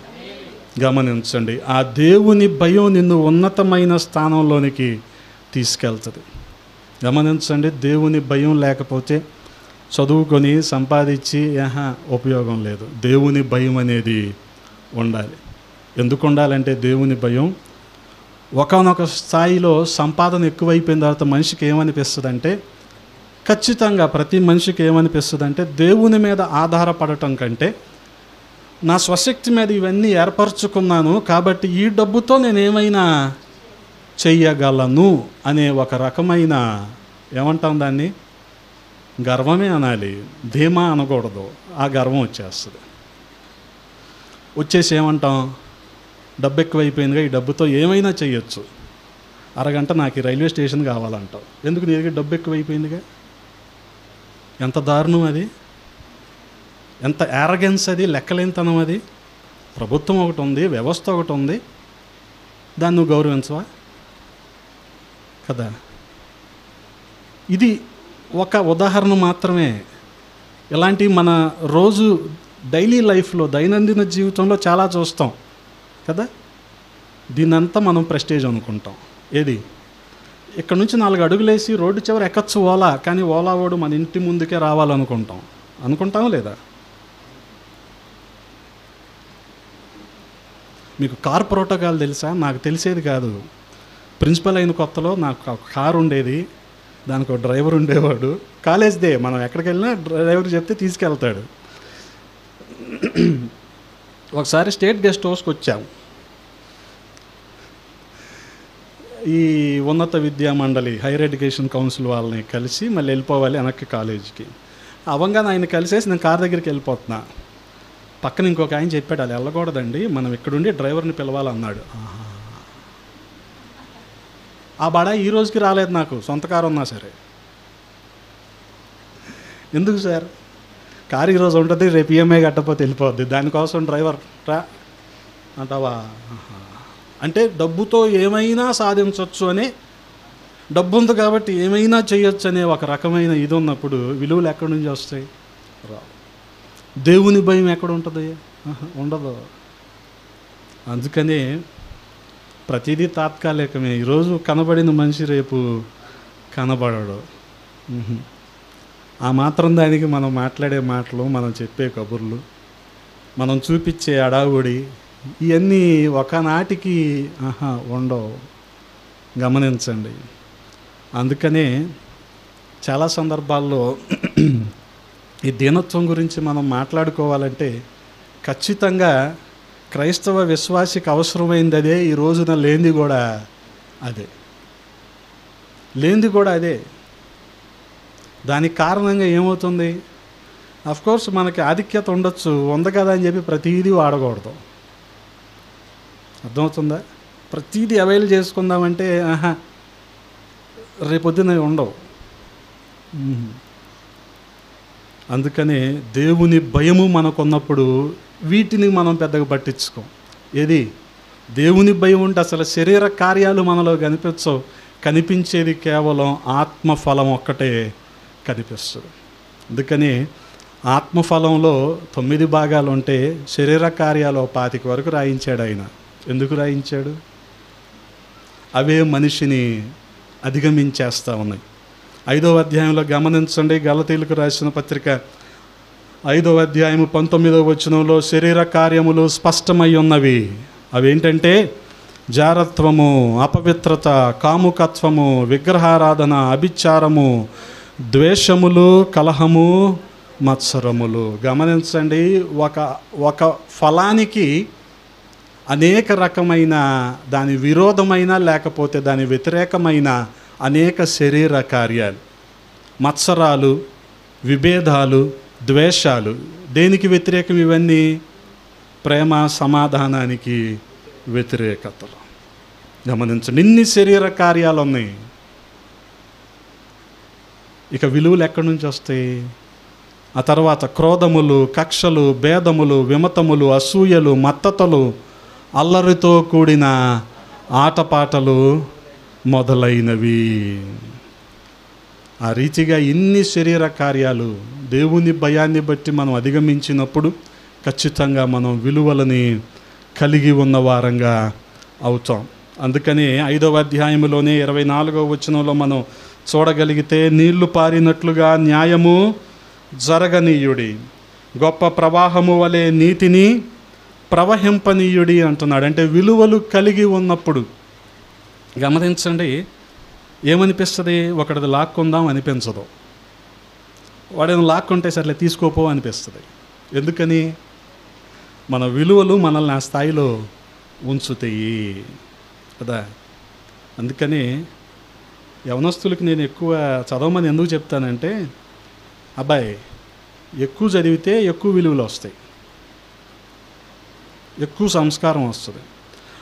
Speaker 1: గమనించండి, ఆ దేవుని భయం నిన్ను ఉన్నతమైన స్థానంలోనికి తీసుకెళ్తుంది. గమనించండి, దేవుని భయం లేకపోతే చదువుకొని సంపాదించి ఉపయోగం లేదు. దేవుని భయం అనేది ఉండాలి. ఎందుకు ఉండాలంటే దేవుని భయం ఒకానొక స్థాయిలో సంపాదన ఎక్కువైపోయిన తర్వాత మనిషికి ఏమనిపిస్తుంది అంటే, ఖచ్చితంగా ప్రతి మనిషికి ఏమనిపిస్తుంది అంటే, దేవుని మీద ఆధారపడటం కంటే నా స్వశక్తి మీద ఇవన్నీ ఏర్పరచుకున్నాను కాబట్టి ఈ డబ్బుతో నేను ఏమైనా చెయ్యగలను అనే ఒక రకమైన, ఏమంటాం దాన్ని, గర్వమే అనాలి, ధీమా అనకూడదు. ఆ గర్వం వచ్చేసి ఏమంటాం, డబ్బు ఎక్కువైపోయిందిగా, ఈ డబ్బుతో ఏమైనా చెయ్యొచ్చు, అరగంట నాకు ఈ రైల్వే స్టేషన్ కావాలంటావు. ఎందుకు? నీ దగ్గర డబ్బు ఎక్కువైపోయిందిగా. ఎంత దారుణం అది, ఎంత యారగెన్స్ అది, లెక్కలేనితనం అది. ప్రభుత్వం ఒకటి ఉంది, వ్యవస్థ ఒకటి ఉంది, దాన్ని నువ్వు గౌరవించవా కదా. ఇది ఒక ఉదాహరణ మాత్రమే. ఇలాంటి మన రోజు డైలీ లైఫ్లో, దైనందిన జీవితంలో చాలా చూస్తాం కదా. దీన్నంతా మనం ప్రెస్టేజ్ అనుకుంటాం. ఏది, ఇక్కడ నుంచి 4 అడుగులేసి రోడ్డు చివరి ఎక్కచ్చు ఓలా, కానీ ఓలా వాడు మన ఇంటి ముందుకే అనుకుంటాం లేదా? మీకు కార్ ప్రోటోకాల్ తెలుసా? నాకు తెలిసేది కాదు. ప్రిన్సిపల్ అయిన కొత్తలో నాకు కారు ఉండేది, దానికి ఒక డ్రైవర్ ఉండేవాడు. కాలేజ్దే, మనం ఎక్కడికి వెళ్ళినా డ్రైవర్ చెప్తే తీసుకెళ్తాడు. ఒకసారి స్టేట్ గెస్ట్ హౌస్కి వచ్చాము. ఈ ఉన్నత విద్యా మండలి, హైయర్ ఎడ్యుకేషన్ కౌన్సిల్ వాళ్ళని కలిసి మళ్ళీ వెళ్ళిపోవాలి వెనక్కి కాలేజీకి. అవంగానే ఆయన కలిసేసి నేను కార్ దగ్గరికి వెళ్ళిపోతున్నా. పక్కన ఇంకొక ఆయన చెప్పాడు, అది వెళ్ళకూడదండి, మనం ఇక్కడుండి డ్రైవర్ని పిలవాలన్నాడు. ఆ బడా ఈ రోజుకి రాలేదు నాకు, సొంత కారు ఉన్నా సరే. ఎందుకు సార్? కారు ఈరోజు ఉంటుంది, రేపు ఈఎంఐ కట్టకపోతే వెళ్ళిపోద్ది, దానికోసం డ్రైవర్ రా అంటావా? అంటే డబ్బుతో ఏమైనా సాధించవచ్చు అని, డబ్బు ఉంది కాబట్టి ఏమైనా చేయొచ్చు అనే ఒక రకమైన ఇది ఉన్నప్పుడు విలువలు ఎక్కడి నుంచి వస్తాయి? రావు. దేవుని భయం ఎక్కడ ఉంటుంది? ఉండదు. అందుకనే ప్రతిదీ తాత్కాలికమే. ఈరోజు కనబడిన మనిషి రేపు కనబడడు. ఆ మాత్రం దానికి మనం మాట్లాడే మాటలు, మనం చెప్పే కబుర్లు, మనం చూపించే అడావుడి, ఇవన్నీ ఒకనాటికి ఉండవు. గమనించండి. అందుకనే చాలా సందర్భాల్లో ఈ దీనత్వం గురించి మనం మాట్లాడుకోవాలంటే ఖచ్చితంగా క్రైస్తవ విశ్వాసికి అవసరమైంది అదే. ఈ రోజున లేనిది కూడా అదే. దానికి కారణంగా ఏమవుతుంది? అఫ్కోర్స్ మనకి ఆధిక్యత ఉండొచ్చు, ఉంది కదా అని చెప్పి ప్రతీదీ వాడకూడదు. అర్థమవుతుందా? ప్రతీదీ అవైల్ చేసుకుందామంటే రేపొద్దున ఉండవు. అందుకనే దేవుని భయము మనకున్నప్పుడు వీటిని మనం పెద్దగా పట్టించుకోం. ఏది, దేవుని భయం ఉంటే అసలు శరీర కార్యాలు మనలో కనిపించేది కేవలం ఆత్మఫలం ఒక్కటే కనిపిస్తుంది. అందుకని ఆత్మఫలంలో 9 భాగాలు ఉంటే శరీర కార్యాలు 25 వరకు రాయించాడు ఆయన. ఎందుకు రాయించాడు? అవే మనిషిని అధిగమించేస్తూ ఉన్నాయి. 5వ అధ్యాయంలో గమనించండి, గలతీయులకు రాసిన పత్రిక 5వ అధ్యాయము 19వ వచనంలో శరీర కార్యములు స్పష్టమై ఉన్నవి. అవేంటంటే జారత్వము, అపవిత్రత, కాముకత్వము, విగ్రహారాధన, అభిచారము, ద్వేషములు, కలహము, మత్సరములు. గమనించండి, ఒక ఫలానికి అనేక రకమైన దాని విరోధమైన లేకపోతే దాని వ్యతిరేకమైన అనేక శరీర కార్యాలు, మత్సరాలు, విభేదాలు, ద్వేషాలు. దేనికి వ్యతిరేకం ఇవన్నీ? ప్రేమ సమాధానానికి వ్యతిరేకతలు. గమనించండి, ఇన్ని శరీర కార్యాలు ఉన్నాయి. ఇక విలువలు ఎక్కడి నుంచి వస్తాయి? ఆ తర్వాత క్రోధములు, కక్షలు, భేదములు, విమతములు, అసూయలు, మత్తతలు, అల్లరితో కూడిన ఆటపాటలు మొదలైనవి. ఆ రీతిగా ఇన్ని శరీర కార్యాలు దేవుని భయాన్ని బట్టి మనం అధిగమించినప్పుడు ఖచ్చితంగా మనం విలువలని కలిగి ఉన్న వారంగా అవుతాం. అందుకని 5వ అధ్యాయంలోనే 24వ వచనంలో మనం చూడగలిగితే, నీళ్లు పారినట్లుగా న్యాయము జరగనీయుడి, గొప్ప ప్రవాహము వలె నీతిని ప్రవహింపనీయుడి అంటున్నాడు. అంటే విలువలు కలిగి ఉన్నప్పుడు గమనించండి, ఏమనిపిస్తుంది? ఒకటిది లాక్కుందాం అనిపించదు. వాడేమో లాక్కుంటే సర్లే తీసుకోపో అనిపిస్తుంది. ఎందుకని? మన విలువలు మనల్ని ఆ స్థాయిలో ఉంచుతాయి కదా. అందుకని యవనస్తులకి నేను ఎక్కువ చదవమని ఎందుకు చెప్తానంటే, అబ్బాయి ఎక్కువ చదివితే ఎక్కువ విలువలు వస్తాయి, ఎక్కువ సంస్కారం వస్తుంది.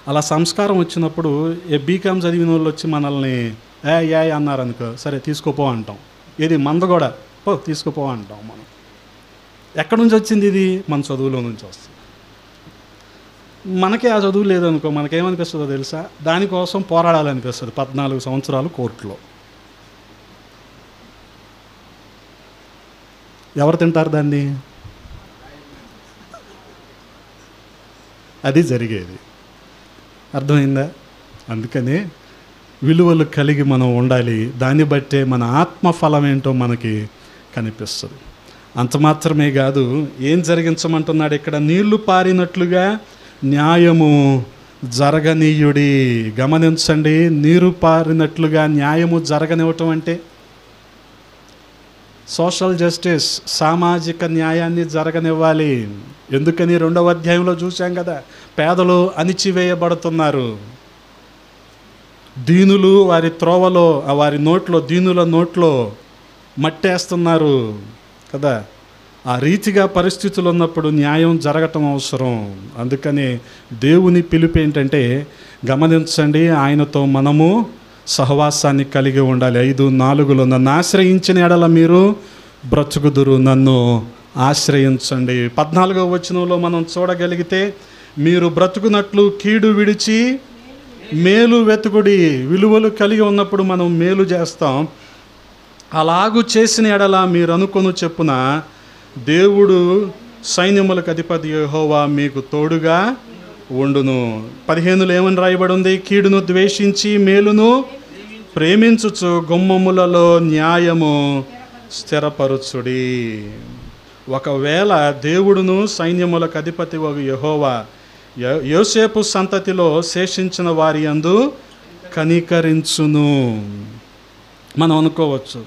Speaker 1: అలా సంస్కారం వచ్చినప్పుడు బీకామ్ చదివిన వాళ్ళు వచ్చి మనల్ని ఏ అన్నారనుకో, సరే తీసుకోపో అంటాం. ఏది మంద కూడా పో తీసుకోపో అంటాం. మనం ఎక్కడి నుంచి వచ్చింది? ఇది మన చదువులో నుంచి వస్తుంది. మనకే ఆ చదువు లేదనుకో, మనకేమనిపిస్తుందో తెలుసా? దానికోసం పోరాడాలనిపిస్తుంది 14 సంవత్సరాలు కోర్టులో. ఎవరు తింటారు దాన్ని? అది జరిగేది. అర్థమైందా? అందుకనే విలువలు కలిగి మనం ఉండాలి. దాన్ని బట్టే మన ఆత్మఫలం ఏంటో మనకి కనిపిస్తుంది. అంత మాత్రమే కాదు, ఏం జరిగించమంటున్నాడు ఇక్కడ? నీళ్లు పారినట్లుగా న్యాయము జరగనీయుడి. గమనించండి, నీరు పారినట్లుగా న్యాయము జరగనివ్వటం అంటే సోషల్ జస్టిస్, సామాజిక న్యాయాన్ని జరగనివ్వాలి. ఎందుకని? 2వ అధ్యాయంలో చూసాం కదా, పేదలు అణిచివేయబడుతున్నారు. దీనులు వారి త్రోవలో, వారి నోట్లో, దీనుల నోట్లో మట్టేస్తున్నారు కదా. ఆ రీతిగా పరిస్థితులు ఉన్నప్పుడు న్యాయం జరగటం అవసరం. అందుకని దేవుని పిలుపు ఏంటంటే, గమనించండి, ఆయనతో మనము సహవాసాన్ని కలిగి ఉండాలి. 5:4 నన్ను ఆశ్రయించిన ఎడల మీరు బ్రతుకుదురు, నన్ను ఆశ్రయించండి. 14వ వచనంలో మనం చూడగలిగితే, మీరు బ్రతుకున్నట్లు కీడు విడిచి మేలు వెతుకుడి. విలువలు కలిగి ఉన్నప్పుడు మనం మేలు చేస్తాం. అలాగూ చేసిన ఎడల మీరు అనుకొను చెప్పున దేవుడు సైన్యములకు అధిపతి యెహోవా మీకు తోడుగా ఉండును. 15లో ఏమని రాయబడి ఉంది? కీడును ద్వేషించి మేలును ప్రేమించుచు గుమ్మములలో న్యాయము స్థిరపరచుడి. ఒకవేళ దేవుడును సైన్యములకు అధిపతి యెహోవా యోసేపు సంతతిలో శేషించిన వారి యందు కనికరించును. మనం అనుకోవచ్చు,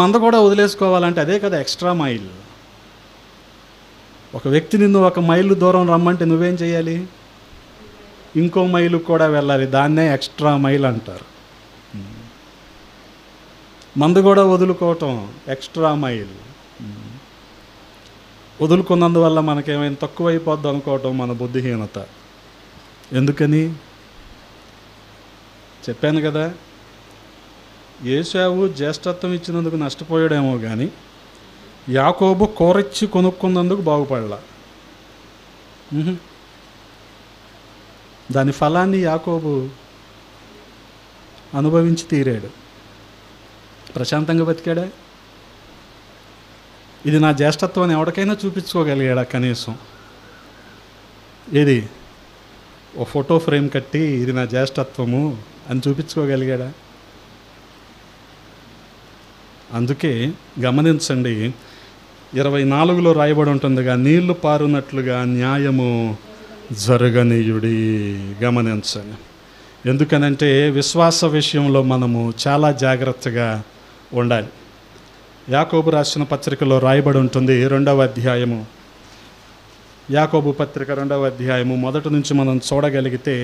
Speaker 1: మంద కూడా వదిలేసుకోవాలంటే అదే కదా ఎక్స్ట్రా మైల్. ఒక వ్యక్తి నిన్ను 1 మైలు దూరం రమ్మంటే నువ్వేం చేయాలి? ఇంకో మైలు కూడా వెళ్ళాలి. దాన్నే ఎక్స్ట్రా మైల్ అంటారు. మందు కూడా వదులుకోవటం ఎక్స్ట్రా మైల్. వదులుకున్నందువల్ల మనకేమైనా తక్కువైపోద్ది అనుకోవటం మన బుద్ధిహీనత. ఎందుకని? చెప్పాను కదా, ఏశావు జ్యేష్ఠత్వం ఇచ్చినందుకు నష్టపోయాడేమో కానీ యాకోబు కోరిచ్చి కొనుక్కున్నందుకు బాగుపడలా. దాని ఫలాన్ని యాకోబు అనుభవించి తీరాడు. ప్రశాంతంగా బతికాడా? ఇది నా జ్యేష్ఠత్వాన్ని ఎవరికైనా చూపించుకోగలిగాడా? కనీసం ఏది ఓ ఫోటో ఫ్రేమ్ కట్టి ఇది నా జ్యేష్ఠత్వము అని చూపించుకోగలిగాడా? అందుకే గమనించండి, 24లో రాయబడి ఉంటుందిగా, నీళ్లు పారునట్లుగా న్యాయము జరగనీయుడి. గమనించండి. ఎందుకనంటే విశ్వాస విషయంలో మనము చాలా జాగ్రత్తగా ఉండాలి. యాకోబు రాసిన పత్రికలో రాయబడి ఉంటుంది 2వ అధ్యాయము, యాకోబు పత్రిక 2వ అధ్యాయము 1 నుంచి మనం చూడగలిగితే,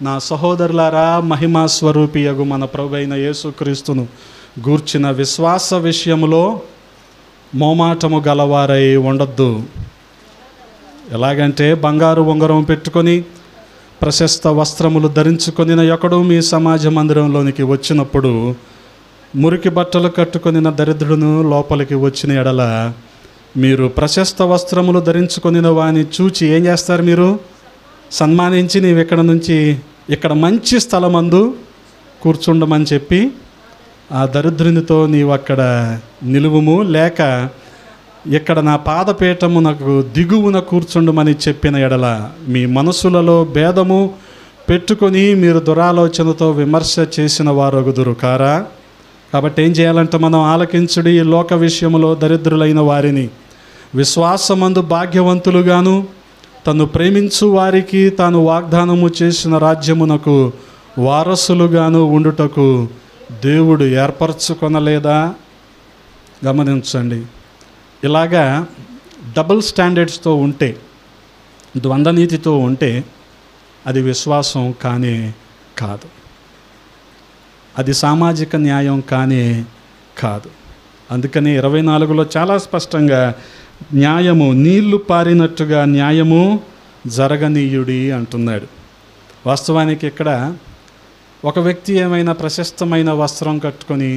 Speaker 1: నా సహోదరులారా, మహిమా స్వరూపియగు మన ప్రభువైన యేసుక్రీస్తును గూర్చిన విశ్వాస విషయంలో మోమాటము గలవారై ఉండొద్దు. ఎలాగంటే బంగారు ఉంగరం పెట్టుకొని ప్రశస్త వస్త్రములు ధరించుకొనిన ఒకడు మీ సమాజ మందిరంలోనికి వచ్చినప్పుడు మురికి బట్టలు కట్టుకొనిన దరిద్రుడును లోపలికి వచ్చిన ఎడల మీరు ప్రశస్త వస్త్రములు ధరించుకొనిన వాని చూచి ఏం చేస్తారు? మీరు సన్మానించి నీవు ఇక్కడ మంచి స్థలమందు కూర్చుండమని చెప్పి ఆ దరిద్రునితో నీవు అక్కడ నిలువుము, లేక ఇక్కడ నా పాదపీఠమునకు దిగువన కూర్చుండమని చెప్పిన ఎడల మీ మనసులలో భేదము పెట్టుకొని మీరు దురాలోచనతో విమర్శ చేసిన వారొగుదురు కారా? కాబట్టి ఏం చేయాలంటే మనం ఆలకించుడి. ఈ లోక విషయములో దరిద్రులైన వారిని విశ్వాసమందు భాగ్యవంతులుగాను తను ప్రేమించు వారికి తాను వాగ్దానము చేసిన రాజ్యమునకు వారసులుగాను ఉండుటకు దేవుడు ఏర్పరచుకొనలేదా? గమనించండి. ఇలాగా డబుల్ స్టాండర్డ్స్తో ఉంటే, ద్వంద్వనీతితో ఉంటే అది విశ్వాసం కానే కాదు, అది సామాజిక న్యాయం కానే కాదు. అందుకని 24లో చాలా స్పష్టంగా న్యాయము నీళ్లు పారినట్టుగా న్యాయము జరగనీయుడి అంటున్నాడు. వాస్తవానికి ఇక్కడ ఒక వ్యక్తి ఏమైనా ప్రశస్తమైన వస్త్రం కట్టుకొని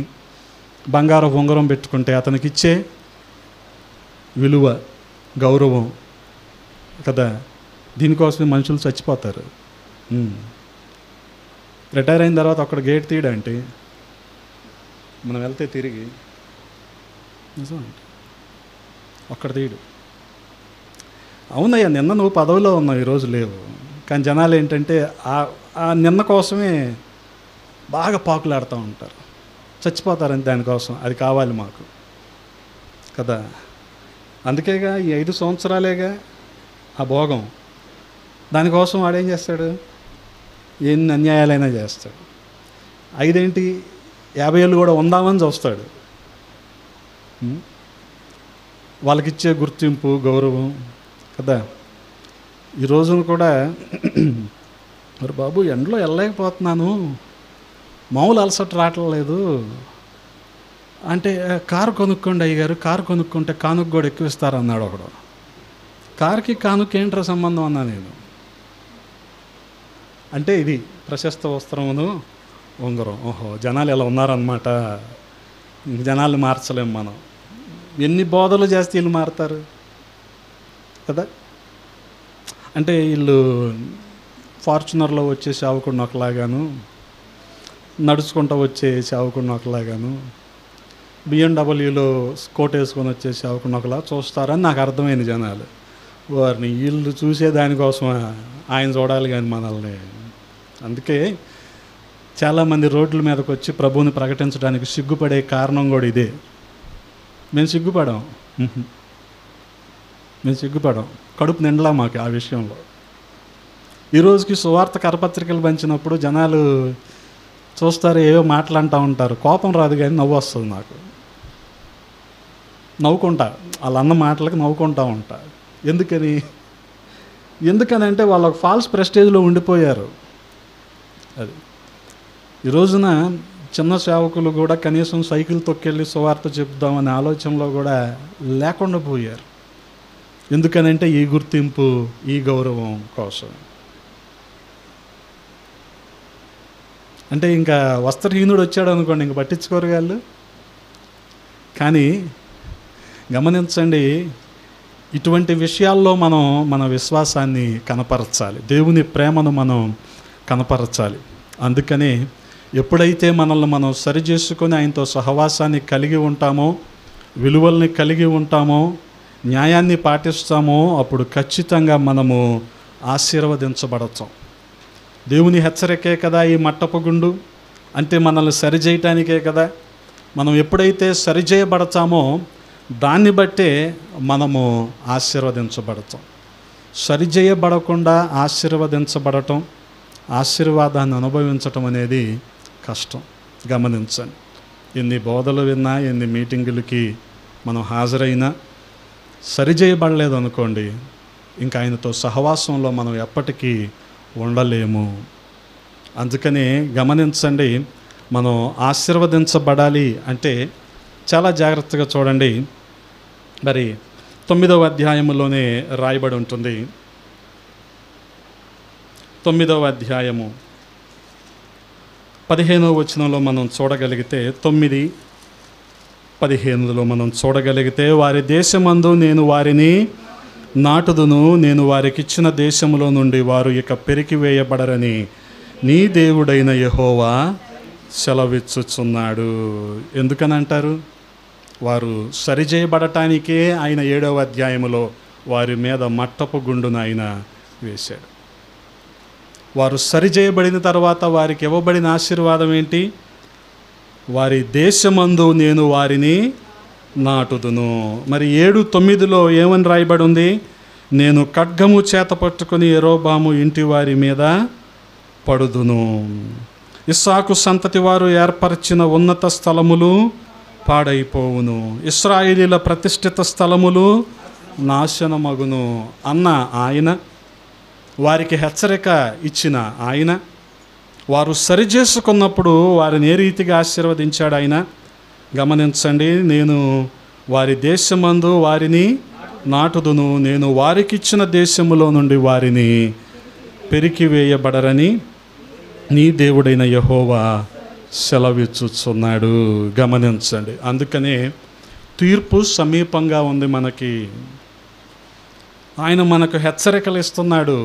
Speaker 1: బంగారు ఉంగరం పెట్టుకుంటే అతనికి ఇచ్చే విలువ, గౌరవం కదా, దీనికోసమే మనుషులు చచ్చిపోతారు. రిటైర్ అయిన తర్వాత అక్కడ గేట్ తీయడంటే మనం వెళ్తే తిరిగి ఒక్కడ తీయడు. అవునయ్యా, నిన్న నువ్వు పదవిలో ఉన్నావు, ఈరోజు లేవు. కానీ జనాలు ఏంటంటే ఆ నిన్న కోసమే బాగా పాకులాడుతూ ఉంటారు, చచ్చిపోతారని దానికోసం. అది కావాలి మాకు కదా. అందుకేగా ఈ 5 సంవత్సరాలేగా ఆ భోగం. దానికోసం వాడేం చేస్తాడు? ఎన్ని అన్యాయాలైనా చేస్తాడు. 5 ఏంటి, 50 ఏళ్ళు కూడా ఉందామని చూస్తాడు. వాళ్ళకిచ్చే గుర్తింపు, గౌరవం కదా. ఈ రోజున కూడా మరి బాబు ఎండలో వెళ్ళలేకపోతున్నాను, మామూలు అలసట రావట్లేదు అంటే, కారు కొనుక్కోండి అయ్యగారు, కారు కొనుక్కుంటే కానుక కూడా ఎక్కువ ఇస్తారన్నాడు ఒకడు. కారుకి కానుక ఏంట్రా సంబంధం అన్నా నేను. అంటే ఇది ప్రశస్త వస్త్రమును ఉంగరం. ఓహో, జనాలు ఎలా ఉన్నారన్నమాట. జనాలు మార్చలేము మనం. ఎన్ని బోధలు చేస్తే వీళ్ళు మారుతారు కదా. అంటే వీళ్ళు ఫార్చునర్లో వచ్చే సేవకుడిని ఒకలాగాను, నడుచుకుంటూ వచ్చే సేవకుడిని ఒకలాగాను, BMW కోట్ వేసుకొని వచ్చే సేవకుడిని ఒకలా చూస్తారని నాకు అర్థమైంది జనాలు. వారిని వీళ్ళు చూసే దానికోసం ఆయన చూడాలి కానీ మనల్ని. అందుకే చాలామంది రోడ్ల మీదకి వచ్చి ప్రభువుని ప్రకటించడానికి సిగ్గుపడే కారణం కూడా ఇదే. మేము సిగ్గుపడం, కడుపు నిండలా మాకు ఆ విషయంలో. ఈరోజుకి సువార్త కరపత్రికలు పంచినప్పుడు జనాలు చూస్తారు, ఏవో మాటలు అంటూ ఉంటారు. కోపం రాదు కానీ నవ్వు వస్తుంది నాకు. నవ్వుకుంటా, వాళ్ళు అన్న మాటలకు నవ్వుకుంటూ ఉంటా. ఎందుకని అంటే వాళ్ళు ఒక ఫాల్స్ ప్రెస్టేజ్లో ఉండిపోయారు. అది ఈ రోజున చిన్న సేవకులు కూడా కనీసం సైకిల్ తొక్కెళ్ళి సువార్త చెప్దామనే ఆలోచనలో కూడా లేకుండా పోయారు. ఎందుకనంటే ఈ గుర్తింపు, ఈ గౌరవం కోసం. అంటే ఇంకా వస్త్రహీనుడు వచ్చాడు అనుకోండి, ఇంక పట్టించుకోరు వాళ్ళు. కానీ గమనించండి, ఇటువంటి విషయాల్లో మనం మన విశ్వాసాన్ని కనపరచాలి, దేవుని ప్రేమను మనం కనపరచాలి. అందుకని ఎప్పుడైతే మనల్ని మనం సరిచేసుకొని ఆయనతో సహవాసాన్ని కలిగి ఉంటామో, విలువల్ని కలిగి ఉంటామో, న్యాయాన్ని పాటిస్తామో, అప్పుడు ఖచ్చితంగా మనము ఆశీర్వదించబడతాం. దేవుని హెచ్చరికే కదా ఈ మట్టపు గుండు, అంటే మనల్ని సరిచేయటానికే కదా. మనం ఎప్పుడైతే సరిచేయబడతామో దాన్ని బట్టే మనము ఆశీర్వదించబడతాం. సరిచేయబడకుండా ఆశీర్వదించబడటం, ఆశీర్వాదాన్ని అనుభవించటం అనేది కష్టం. గమనించండి, ఎన్ని బోధలు విన్నా, ఎన్ని మీటింగులకి మనం హాజరైనా సరిచేయబడలేదు అనుకోండి, ఇంకా ఆయనతో సహవాసంలో మనం ఎప్పటికీ ఉండలేము. అందుకని గమనించండి, మనం ఆశీర్వదించబడాలి అంటే చాలా జాగ్రత్తగా చూడండి. మరి 9వ అధ్యాయంలోనే రాయబడి ఉంటుంది. 9వ అధ్యాయము 15వ వచనంలో మనం చూడగలిగితే 9:15లో మనం చూడగలిగితే, వారి దేశమందు నేను వారిని నాటుదును, నేను వారికిచ్చిన దేశములో నుండి వారు ఇక పెరికివేయబడరని నీ దేవుడైన యెహోవా సెలవిచ్చుచున్నాడు. ఎందుకని అంటారు? వారు సరిచేయబడటానికే ఆయన 7వ అధ్యాయములో వారి మీద మట్టపు గుండును ఆయన వేశాడు. వారు సరిచేయబడిన తర్వాత వారికి ఇవ్వబడిన ఆశీర్వాదం ఏంటి? వారి దేశమందు నేను వారిని నాటుదును. మరి 7:9లో ఏమని రాయబడి ఉంది? నేను ఖడ్గము చేత పట్టుకొని యెరోబాము ఇంటి వారి మీద పడుదును. ఇస్సాకు సంతతి వారు ఏర్పరిచిన ఉన్నత స్థలములు పాడైపోవును, ఇశ్రాయేలీల ప్రతిష్ఠిత స్థలములు నాశనమగును అన్న ఆయన, వారికి హెచ్చరిక ఇచ్చిన ఆయన, వారు సరిచేసుకున్నప్పుడు వారిని ఏ రీతిగా ఆశీర్వదించాడు ఆయన గమనించండి. నేను వారి దేశమందు వారిని నాటుదును, నేను వారికిచ్చిన దేశములో నుండి వారిని పెరికివేయబడరని నీ దేవుడైన యెహోవా సెలవిచ్చుచున్నాడు. గమనించండి. అందుకనే తీర్పు సమీపంగా ఉంది మనకి. ఆయన మనకు హెచ్చరికలు ఇస్తున్నాడు.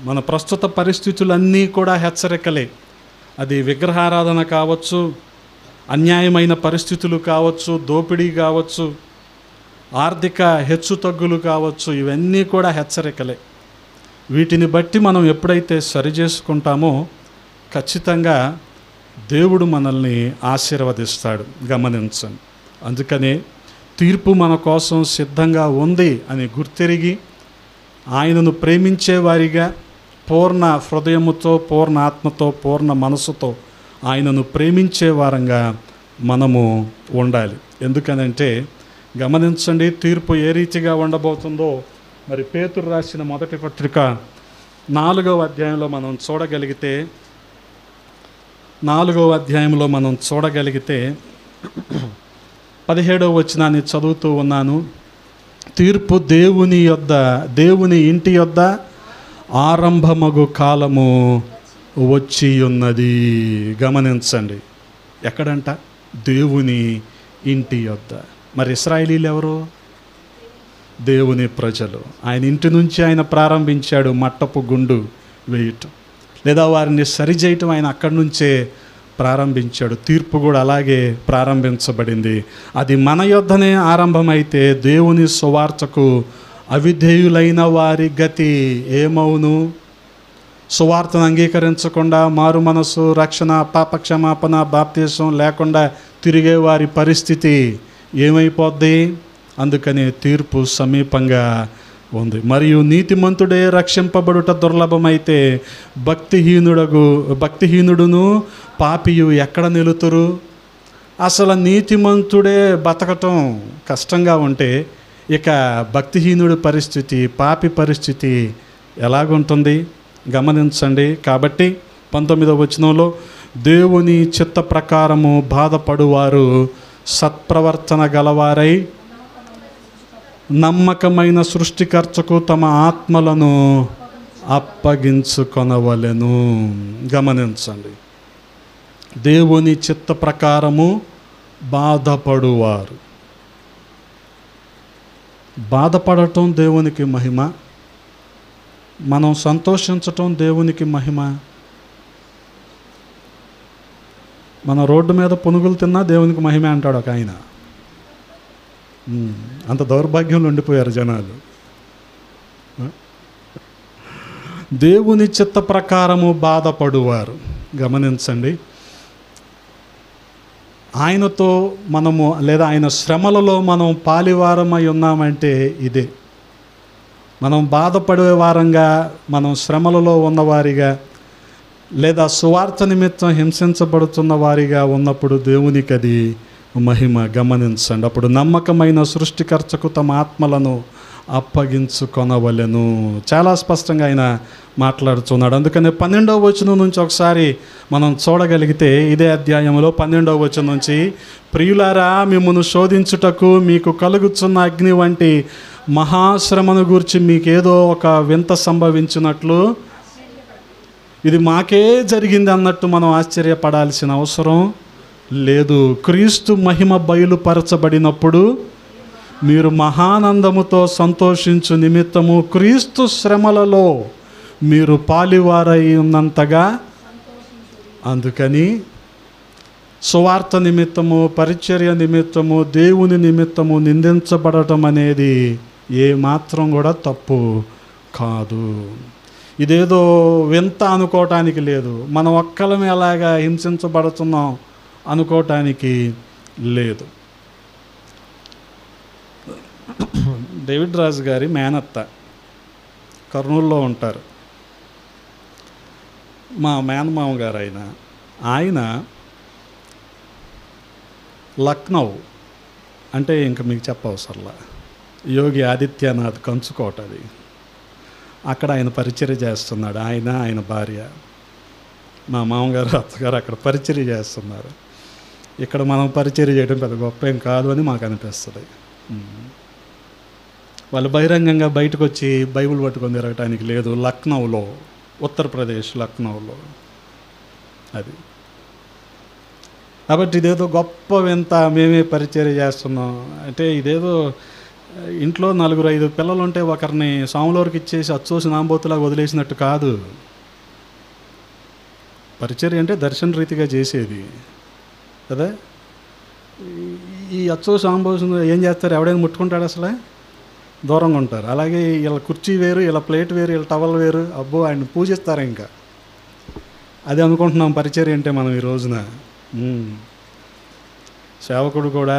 Speaker 1: మన ప్రస్తుత పరిస్థితులన్నీ కూడా హెచ్చరికలే. అది విగ్రహారాధన కావచ్చు, అన్యాయమైన పరిస్థితులు కావచ్చు, దోపిడీ కావచ్చు, ఆర్థిక హెచ్చుతగ్గులు కావచ్చు, ఇవన్నీ కూడా హెచ్చరికలే. వీటిని బట్టి మనం ఎప్పుడైతే సరిచేసుకుంటామో ఖచ్చితంగా దేవుడు మనల్ని ఆశీర్వదిస్తాడు. గమనించండి. అందుకనే తీర్పు మన కోసం సిద్ధంగా ఉంది అని గుర్తెరిగి ఆయనను ప్రేమించే వారిగా పూర్ణ హృదయముతో, పూర్ణ ఆత్మతో, పూర్ణ మనసుతో ఆయనను ప్రేమించే వారంగా మనము ఉండాలి. ఎందుకనంటే గమనించండి, తీర్పు ఏ రీతిగా ఉండబోతుందో మరి పేతురు రాసిన మొదటి పత్రిక 4వ అధ్యాయంలో మనం చూడగలిగితే 17వ వచనాన్ని చదువుతూ ఉన్నాను. తీర్పు దేవుని ఇంటి యొద్ద ఆరంభమగు కాలము వచ్చి ఉన్నది. గమనించండి. ఎక్కడంట? దేవుని ఇంటి యొద్ద. మరి ఇశ్రాయేలీలు ఎవరు? దేవుని ప్రజలు. ఆయన ఇంటి నుంచి ఆయన ప్రారంభించాడు మట్టపు గుండు వేయటం, లేదా వారిని సరిచేయటం ఆయన అక్కడి నుంచే ప్రారంభించాడు. తీర్పు కూడా అలాగే ప్రారంభించబడింది. అది మన యొద్దనే ఆరంభమైతే దేవుని సువార్తకు అవిధేయులైన వారి గతి ఏమవును? సువార్తను అంగీకరించకుండా మారు మనసు, రక్షణ, పాపక్షమాపణ, బాప్తీసం లేకుండా తిరిగే వారి పరిస్థితి ఏమైపోద్ది? అందుకనే తీర్పు సమీపంగా ఉంది. మరియు నీతిమంతుడే రక్షింపబడుట దుర్లభమైతే భక్తిహీనుడును పాపియు ఎక్కడ నిలుతురు? అసలు నీతిమంతుడే బతకటం కష్టంగా ఉంటే ఇక భక్తిహీనుడి పరిస్థితి, పాపి పరిస్థితి ఎలాగుంటుంది? గమనించండి. కాబట్టి 19వ వచనంలో దేవుని చిత్త ప్రకారము బాధపడువారు సత్ప్రవర్తన గలవారై నమ్మకమైన సృష్టికర్తకు తమ ఆత్మలను అప్పగించుకొనవలెను. గమనించండి. దేవుని చిత్త ప్రకారము బాధపడువారు. బాధపడటం దేవునికి మహిమ, మనం సంతోషించటం దేవునికి మహిమ. మన రోడ్డు మీద పునుగులు తిన్నా దేవునికి మహిమే అంటాడు ఒక ఆయన. అంత దౌర్భాగ్యంలో ఉండిపోయారు జనాలు. దేవుని చిత్త ప్రకారము బాధపడువారు. గమనించండి. ఆయనతో మనము లేదా ఆయన శ్రమలలో మనం పాలివారమై ఉన్నామంటే ఇదే. మనం బాధపడే వారంగా, మనం శ్రమలలో ఉన్నవారిగా, లేదా సువార్త నిమిత్తం హింసించబడుతున్న వారిగా ఉన్నప్పుడు దేవునికి అది మహిమ. గమనించండి. అప్పుడు నమ్మకమైన సృష్టికర్తకు తమ ఆత్మలను అప్పగించుకొనవలెను. చాలా స్పష్టంగా ఆయన మాట్లాడుతున్నాడు. అందుకని 12వ వచనం నుంచి ఒకసారి మనం చూడగలిగితే, ఇదే అధ్యాయంలో 12వ వచనం నుంచి, ప్రియులారా, మిమ్మును శోధించుటకు మీకు కలుగుచున్న అగ్ని వంటి మహాశ్రమను గూర్చి మీకేదో ఒక వింత సంభవించినట్లు ఇది మాకే జరిగింది అన్నట్టు మనం ఆశ్చర్యపడాల్సిన అవసరం లేదు. క్రీస్తు మహిమ బయలుపరచబడినప్పుడు మీరు మహానందముతో సంతోషించు నిమిత్తము క్రీస్తు శ్రమలలో మీరు పాలివారై ఉన్నంతగా, అందుకని సువార్త నిమిత్తము, పరిచర్య నిమిత్తము, దేవుని నిమిత్తము నిందించబడటం అనేది ఏమాత్రం కూడా తప్పు కాదు. ఇదేదో వింత అనుకోవటానికి లేదు. మనం ఒక్కలమే ఎలాగా హింసించబడుతున్నాం అనుకోవటానికి లేదు. డేవిడ్ రాజు గారి మేనత్త కర్నూలులో ఉంటారు. మా మేనమామ గారు ఆయన లక్నో అంటే ఇంకా మీకు చెప్పవసరలా, యోగి ఆదిత్యనాథ్ కంచుకోట అది. అక్కడ ఆయన పరిచర్య చేస్తున్నాడు. ఆయన భార్య, మా మామగారు అత్తగారు అక్కడ పరిచర్య చేస్తున్నారు. ఇక్కడ మనం పరిచర్య చేయడం పెద్ద గొప్ప ఏం కాదు అని మాకు అనిపిస్తుంది. వాళ్ళు బహిరంగంగా బయటకు వచ్చి బైబిల్ పట్టుకొని తిరగటానికి లేదు. లక్నోలో, ఉత్తరప్రదేశ్ లక్నోలో అది. కాబట్టి ఇదేదో గొప్ప వింత, మేమే పరిచర్య చేస్తున్నాం అంటే ఇదేదో ఇంట్లో 4-5 పిల్లలు ఉంటే ఒకరిని సాములోరికి ఇచ్చేసి అచ్చోసి నాంబోతులాగా వదిలేసినట్టు కాదు. పరిచర్య అంటే దర్శన రీతిగా చేసేది కదా. ఈ అచ్చోసి సాంబోసు ఏం చేస్తారు? ఎవడైనా ముట్టుకుంటాడు? అసలే దూరంగా ఉంటారు. అలాగే ఇలా కుర్చీ వేరు, ఇలా ప్లేట్ వేరు, ఇలా టవల్ వేరు. అబ్బో, ఆయన పూజిస్తారు. ఇంకా అది అనుకుంటున్నాం పరిచర్య అంటే మనం ఈ రోజున. సేవకుడు కూడా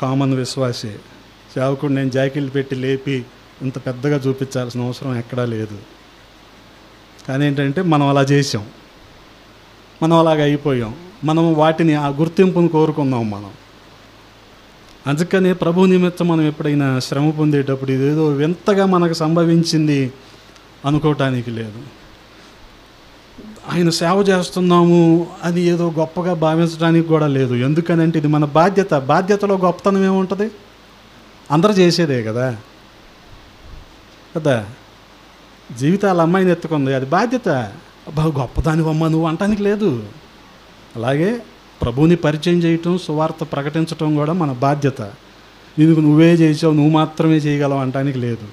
Speaker 1: కామన్ విశ్వాసే. సేవకుడు నేను జాకిళ్ళు పెట్టి లేపి ఇంత పెద్దగా చూపించాల్సిన అవసరం ఎక్కడా లేదు. కానీ ఏంటంటే మనం అలా చేసాం, మనం అలాగ అయిపోయాం. మనం వాటిని, ఆ గుర్తింపును కోరుకున్నాం మనం. అందుకని ప్రభు నిమిత్తం మనం ఎప్పుడైనా శ్రమ పొందేటప్పుడు ఇదేదో వింతగా మనకు సంభవించింది అనుకోవటానికి లేదు. ఆయన సేవ చేస్తున్నాము అని ఏదో గొప్పగా భావించడానికి కూడా లేదు. ఎందుకనంటే ఇది మన బాధ్యత. బాధ్యతలో గొప్పతనం ఏముంటుంది? అందరూ చేసేదే కదా కదా. జీవితాల అమ్మాయిని ఎత్తుకుంది, అది బాధ్యత. బాగా గొప్పదాని అమ్మ నువ్వు అంటానికి లేదు. అలాగే ప్రభువుని పరిచయం చేయటం, సువార్త ప్రకటించటం కూడా మన బాధ్యత. నీకు నువ్వే చేసావు, నువ్వు మాత్రమే చేయగలవు అంటానికి లేదు.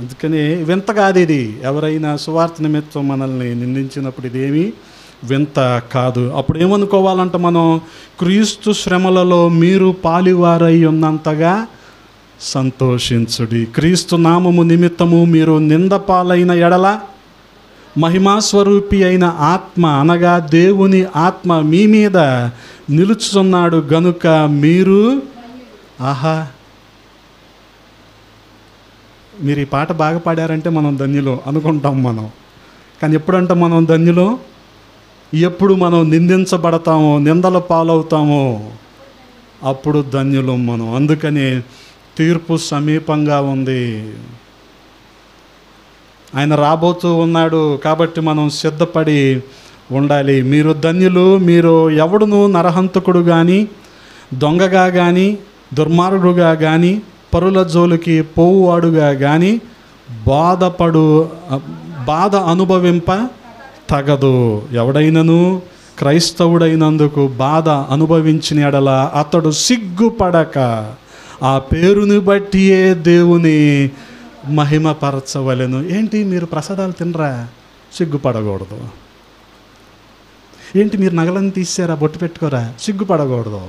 Speaker 1: అందుకని వింత కాదు ఇది. ఎవరైనా సువార్త నిమిత్తం మనల్ని నిందించినప్పుడు ఇదేమీ వింత కాదు. అప్పుడు ఏమనుకోవాలంట మనం? క్రీస్తు శ్రమలలో మీరు పాలివారై ఉన్నంతగా సంతోషించుడి. క్రీస్తు నామము నిమిత్తము మీరు నిందపాలైన ఎడల మహిమాస్వరూపి అయిన ఆత్మ, అనగా దేవుని ఆత్మ మీ మీద నిలుచుతున్నాడు గనుక మీరు మీరు ఈ పాట బాగా పాడారంటే మనం ధన్యులు అనుకుంటాం మనం. కానీ ఎప్పుడంటే మనం ధన్యులు? ఎప్పుడు మనం నిందించబడతామో, నిందల పాలవుతామో అప్పుడు ధన్యులు మనం. అందుకని తీర్పు సమీపంగా ఉంది. ఆయన రాబోతూ ఉన్నాడు కాబట్టి మనం సిద్ధపడి ఉండాలి. మీరు ధన్యులు. మీరు ఎవడును నరహంతకుడు కానీ, దొంగగా కానీ, దుర్మార్గుడుగా కానీ, పరుల జోలికి పోవువాడుగా కానీ బాధ అనుభవింప తగదు. ఎవడైనను క్రైస్తవుడైనందుకు బాధ అనుభవించిన ఎడల అతడు సిగ్గుపడక ఆ పేరుని బట్టియే దేవుని మహిమపరచవలెను. ఏంటి, మీరు ప్రసాదాలు తినరా? సిగ్గుపడకూడదు. ఏంటి, మీరు నగలను తీసారా? బొట్టు పెట్టుకోరా? సిగ్గుపడకూడదు.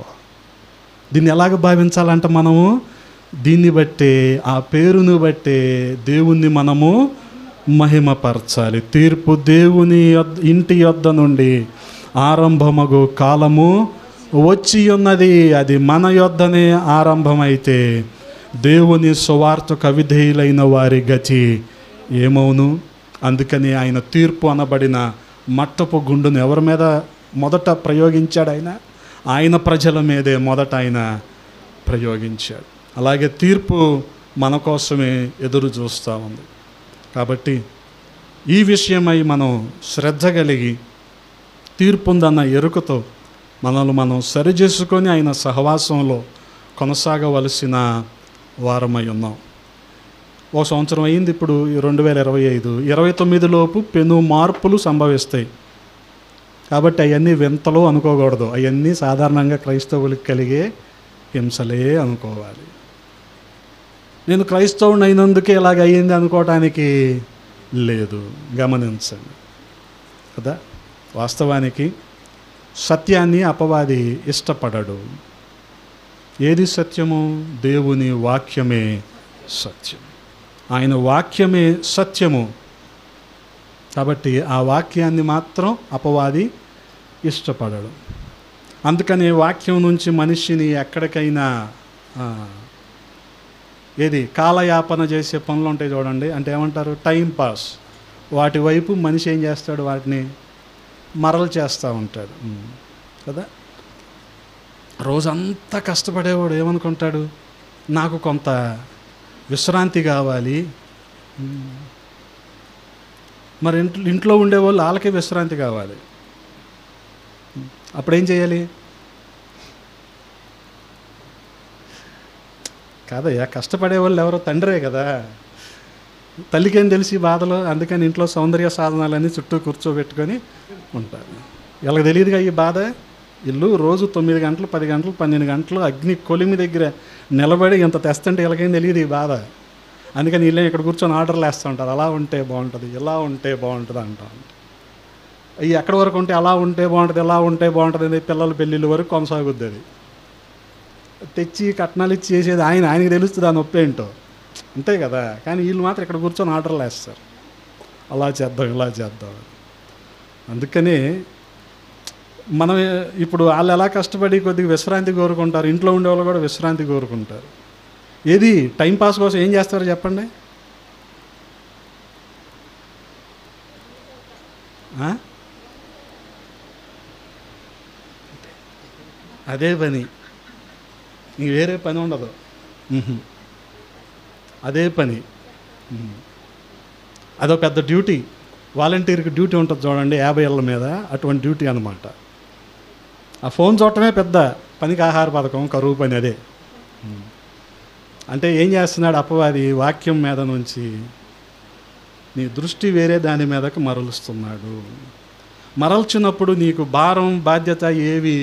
Speaker 1: దీన్ని ఎలాగ భావించాలంటే మనము దీన్ని బట్టే, ఆ పేరుని బట్టే దేవుణ్ణి మనము మహిమపరచాలి. తీర్పు దేవుని ఇంటి యొద్ద నుండి ఆరంభమగు కాలము వచ్చి ఉన్నది. అది మన యొద్దనే ఆరంభమైతే దేవుని సువార్తకు అవిధేయులైన వారి గతి ఏమవును? అందుకని ఆయన తీర్పు అనబడిన మట్టపు గుండును ఎవరి మీద మొదట ప్రయోగించాడు? ఆయన ప్రజల మీదే మొదట ఆయన ప్రయోగించాడు. అలాగే తీర్పు మన కోసమే ఎదురు చూస్తూ ఉంది. కాబట్టి ఈ విషయమై మనం శ్రద్ధ కలిగి తీర్పుందన్న ఎరుకతో మనల్ని మనం సరిచేసుకొని ఆయన సహవాసంలో కొనసాగవలసిన వారమై ఉన్నాం. ఓ సంవత్సరం అయింది ఇప్పుడు 2025, 29 లోపు పెను మార్పులు సంభవిస్తాయి. కాబట్టి అవన్నీ వింతలు అనుకోకూడదు. అవన్నీ సాధారణంగా క్రైస్తవులకు కలిగే హింసలే అనుకోవాలి. నేను క్రైస్తవుని అయినందుకే ఇలాగ అయ్యింది అనుకోవటానికి లేదు. గమనించండి కదా, వాస్తవానికి సత్యాన్ని అపవాది ఇష్టపడడు. ఏది సత్యము? దేవుని వాక్యమే సత్యం. ఆయన వాక్యమే సత్యము. కాబట్టి ఆ వాక్యాన్ని మాత్రం అపవాది ఇష్టపడడు. అందుకని వాక్యం నుంచి మనిషిని ఎక్కడికైనా ఏది కాలయాపన చేసే పనులు ఉంటాయి చూడండి, అంటే ఏమంటారు, టైం పాస్. వాటి వైపు మనిషి ఏం చేస్తాడు? వాటిని మరలు చేస్తూ ఉంటాడు కదా. రోజంతా కష్టపడేవాడు ఏమనుకుంటాడు? నాకు కొంత విశ్రాంతి కావాలి. మరి ఇంట్లో ఉండేవాళ్ళు వాళ్ళకే విశ్రాంతి కావాలి. అప్పుడేం చేయాలి? కాదయ్యా, కష్టపడేవాళ్ళు ఎవరో తండ్రే కదా. తల్లికేం తెలిసి బాధలు. అందుకని ఇంట్లో సౌందర్య సాధనాలన్నీ చుట్టూ కూర్చోబెట్టుకొని ఉంటారు. వీళ్ళకి తెలియదుగా ఈ బాధ. ఇల్లు రోజు 9 గంటలు, 10 గంటలు, 12 గంటలు అగ్ని కొలిమి దగ్గర నిలబడి ఇంత తెస్తుంటే వీళ్ళకేం తెలియదు ఈ బాధ. అందుకని వీళ్ళే ఇక్కడ కూర్చొని ఆర్డర్లు వేస్తూ ఉంటారు. అలా ఉంటే బాగుంటుంది, ఇలా ఉంటే బాగుంటుంది అంటా. అవి ఎక్కడి వరకు ఉంటే అలా ఉంటే బాగుంటుంది, ఇలా ఉంటే బాగుంటుంది అని పిల్లల పెళ్ళిళ్ళ వరకు కొనసాగుద్ది. అది తెచ్చి కట్నాలు ఇచ్చి చేసేది ఆయనకి తెలుస్తుంది ఆ నొప్పి ఏంటో, అంతే కదా. కానీ వీళ్ళు మాత్రం ఇక్కడ కూర్చొని ఆర్డర్లు వేస్తారు, అలా చేద్దాం, ఇలా చేద్దాం. అందుకని మనం ఇప్పుడు వాళ్ళు ఎలా కష్టపడి కొద్దిగా విశ్రాంతి కోరుకుంటారు, ఇంట్లో ఉండేవాళ్ళు కూడా విశ్రాంతి కోరుకుంటారు. ఏది టైంపాస్ కోసం ఏం చేస్తారో చెప్పండి. అదే పని, ఇంక వేరే పని ఉండదు. అదే పని, అదో పెద్ద డ్యూటీ. వాలంటీర్కి డ్యూటీ ఉంటుంది చూడండి 50 ఏళ్ళ మీద, అటువంటి డ్యూటీ అన్నమాట. ఆ ఫోన్ చూడటమే పెద్ద పనికి ఆహార పథకం, కరువు పని. అదే అంటే ఏం చేస్తున్నాడు అపవాది? వాక్యం మీద నుంచి నీ దృష్టి వేరే దాని మీదకి మరలుస్తున్నాడు. మరల్చినప్పుడు నీకు భారం, బాధ్యత ఏవి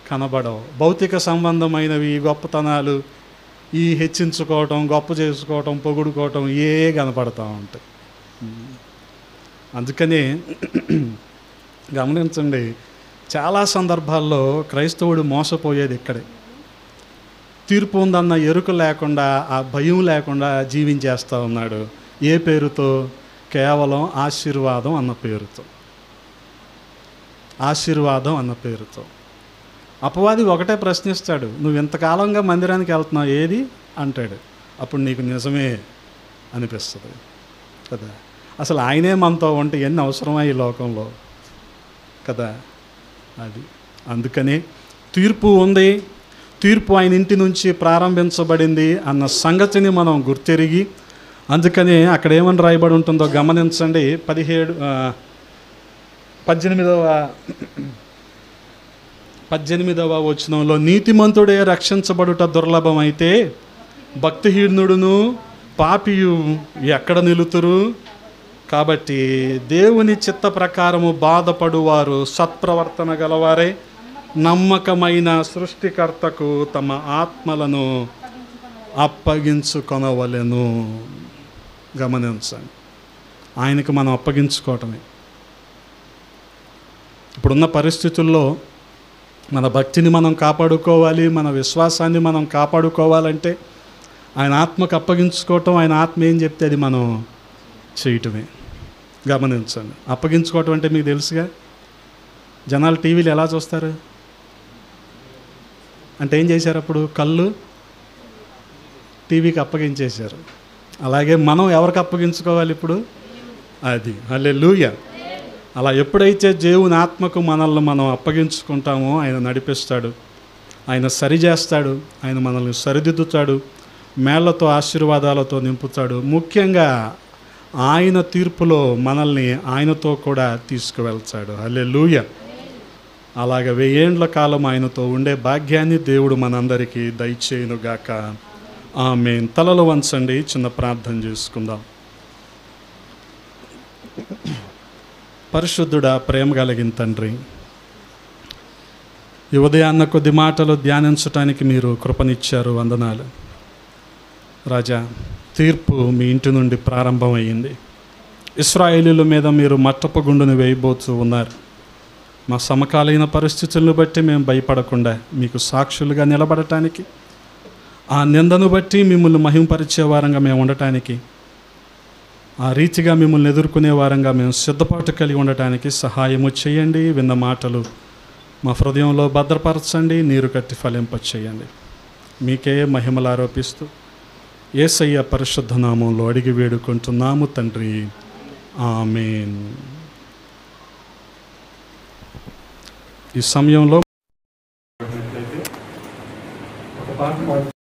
Speaker 1: కనబడవు. భౌతిక సంబంధమైనవి, గొప్పతనాలు, ఈ హెచ్చించుకోవటం, గొప్ప చేసుకోవటం, పొగుడుకోవటం ఏ కనపడతా ఉంటాయి. అందుకని గమనించండి, చాలా సందర్భాల్లో క్రైస్తవుడు మోసపోయేది ఇక్కడే. తీర్పు ఉందన్న ఎరుక లేకుండా, ఆ భయం లేకుండా జీవించేస్తూ ఉన్నాడు. ఏ పేరుతో? కేవలం ఆశీర్వాదం అన్న పేరుతో. ఆశీర్వాదం అన్న పేరుతో అపవాది ఒకటే ప్రశ్నిస్తాడు, నువ్వు ఇంతకాలంగా మందిరానికి వెళ్తున్నావు, ఏది అంటాడు. అప్పుడు నీకు నిజమే అనిపిస్తుంది కదా. అసలు ఆయనే మనతో ఉంటే ఎన్ని అవసరమా ఈ లోకంలో కదా. అది అందుకని తీర్పు ఉంది, తీర్పు ఆయన ఇంటి నుంచి ప్రారంభించబడింది అన్న సంగతిని మనం గుర్తెరిగి, అందుకని అక్కడ ఏమని రాయబడి ఉంటుందో గమనించండి. 18వ వచనంలో, నీతిమంతుడే రక్షించబడుట దుర్లభమైతే భక్తిహీనుడును పాపియు ఎక్కడ నిలుతురు? కాబట్టి దేవుని చిత్త ప్రకారము బాధపడువారు సత్ప్రవర్తన గలవారే నమ్మకమైన సృష్టికర్తకు తమ ఆత్మలను అప్పగించుకొనవలెను. గమనించండి, ఆయనకు మనం అప్పగించుకోవటమే. ఇప్పుడున్న పరిస్థితుల్లో మన భక్తిని మనం కాపాడుకోవాలి, మన విశ్వాసాన్ని మనం కాపాడుకోవాలంటే ఆయన ఆత్మకు అప్పగించుకోవటం, ఆయన ఆత్మ ఏం చెప్తే అది మనం చేయటమే. గమనించండి, అప్పగించుకోవటం అంటే మీకు తెలుసుగా, జనాలు టీవీలు ఎలా చూస్తారు అంటే ఏం చేశారు? అప్పుడు కళ్ళు టీవీకి అప్పగించేశారు. అలాగే మనం ఎవరికి అప్పగించుకోవాలి ఇప్పుడు? అది హల్లెలూయా. అలా ఎప్పుడైతే దేవుని ఆత్మకు మనల్ని మనం అప్పగించుకుంటామో ఆయన నడిపిస్తాడు, ఆయన సరిచేస్తాడు, ఆయన మనల్ని సరిదిద్దుతాడు, మేళ్లతో ఆశీర్వాదాలతో నింపుతాడు. ముఖ్యంగా ఆయన తీర్పులో మనల్ని ఆయనతో కూడా తీసుకువెళ్తాడు. హల్లెలూయా. అలాగ 1000 ఏండ్ల కాలం ఆయనతో ఉండే భాగ్యాన్ని దేవుడు మనందరికీ దయచేయునుగాక. ఆమేన్. తలలు వంచండి, చిన్న ప్రార్థన చేసుకుందాం. పరిశుద్ధుడా, ప్రేమ కలిగిన తండ్రి, ఈ ఉదయాన్న కొద్ది మాటలు ధ్యానించటానికి మీరు కృపనిచ్చారు. వందనాలు రాజా. తీర్పు మీ ఇంటి నుండి ప్రారంభమయ్యింది. ఇశ్రాయేలీయుల మీద మీరు మట్టపు గుండును వేయబోతూ ఉన్నారు. మా సమకాలీన పరిస్థితులను బట్టి మేము భయపడకుండా మీకు సాక్షులుగా నిలబడటానికి, ఆ నిందను బట్టి మిమ్మల్ని మహింపరిచే వారంగా మేము ఉండటానికి, ఆ రీతిగా మిమ్మల్ని ఎదుర్కొనే వారంగా మేము సిద్ధపాటు కలిగి ఉండటానికి సహాయము చేయండి. విన్న మాటలు మా హృదయంలో భద్రపరచండి, నీరు కట్టి ఫలింపచేయండి. మీకే మహిమలు ఆరోపిస్తూ యేసయ్య పరిశుద్ధ నామంలో అడిగి వేడుకుంటున్నాము తండ్రి. ఆమేన్. ఈ సమయంలో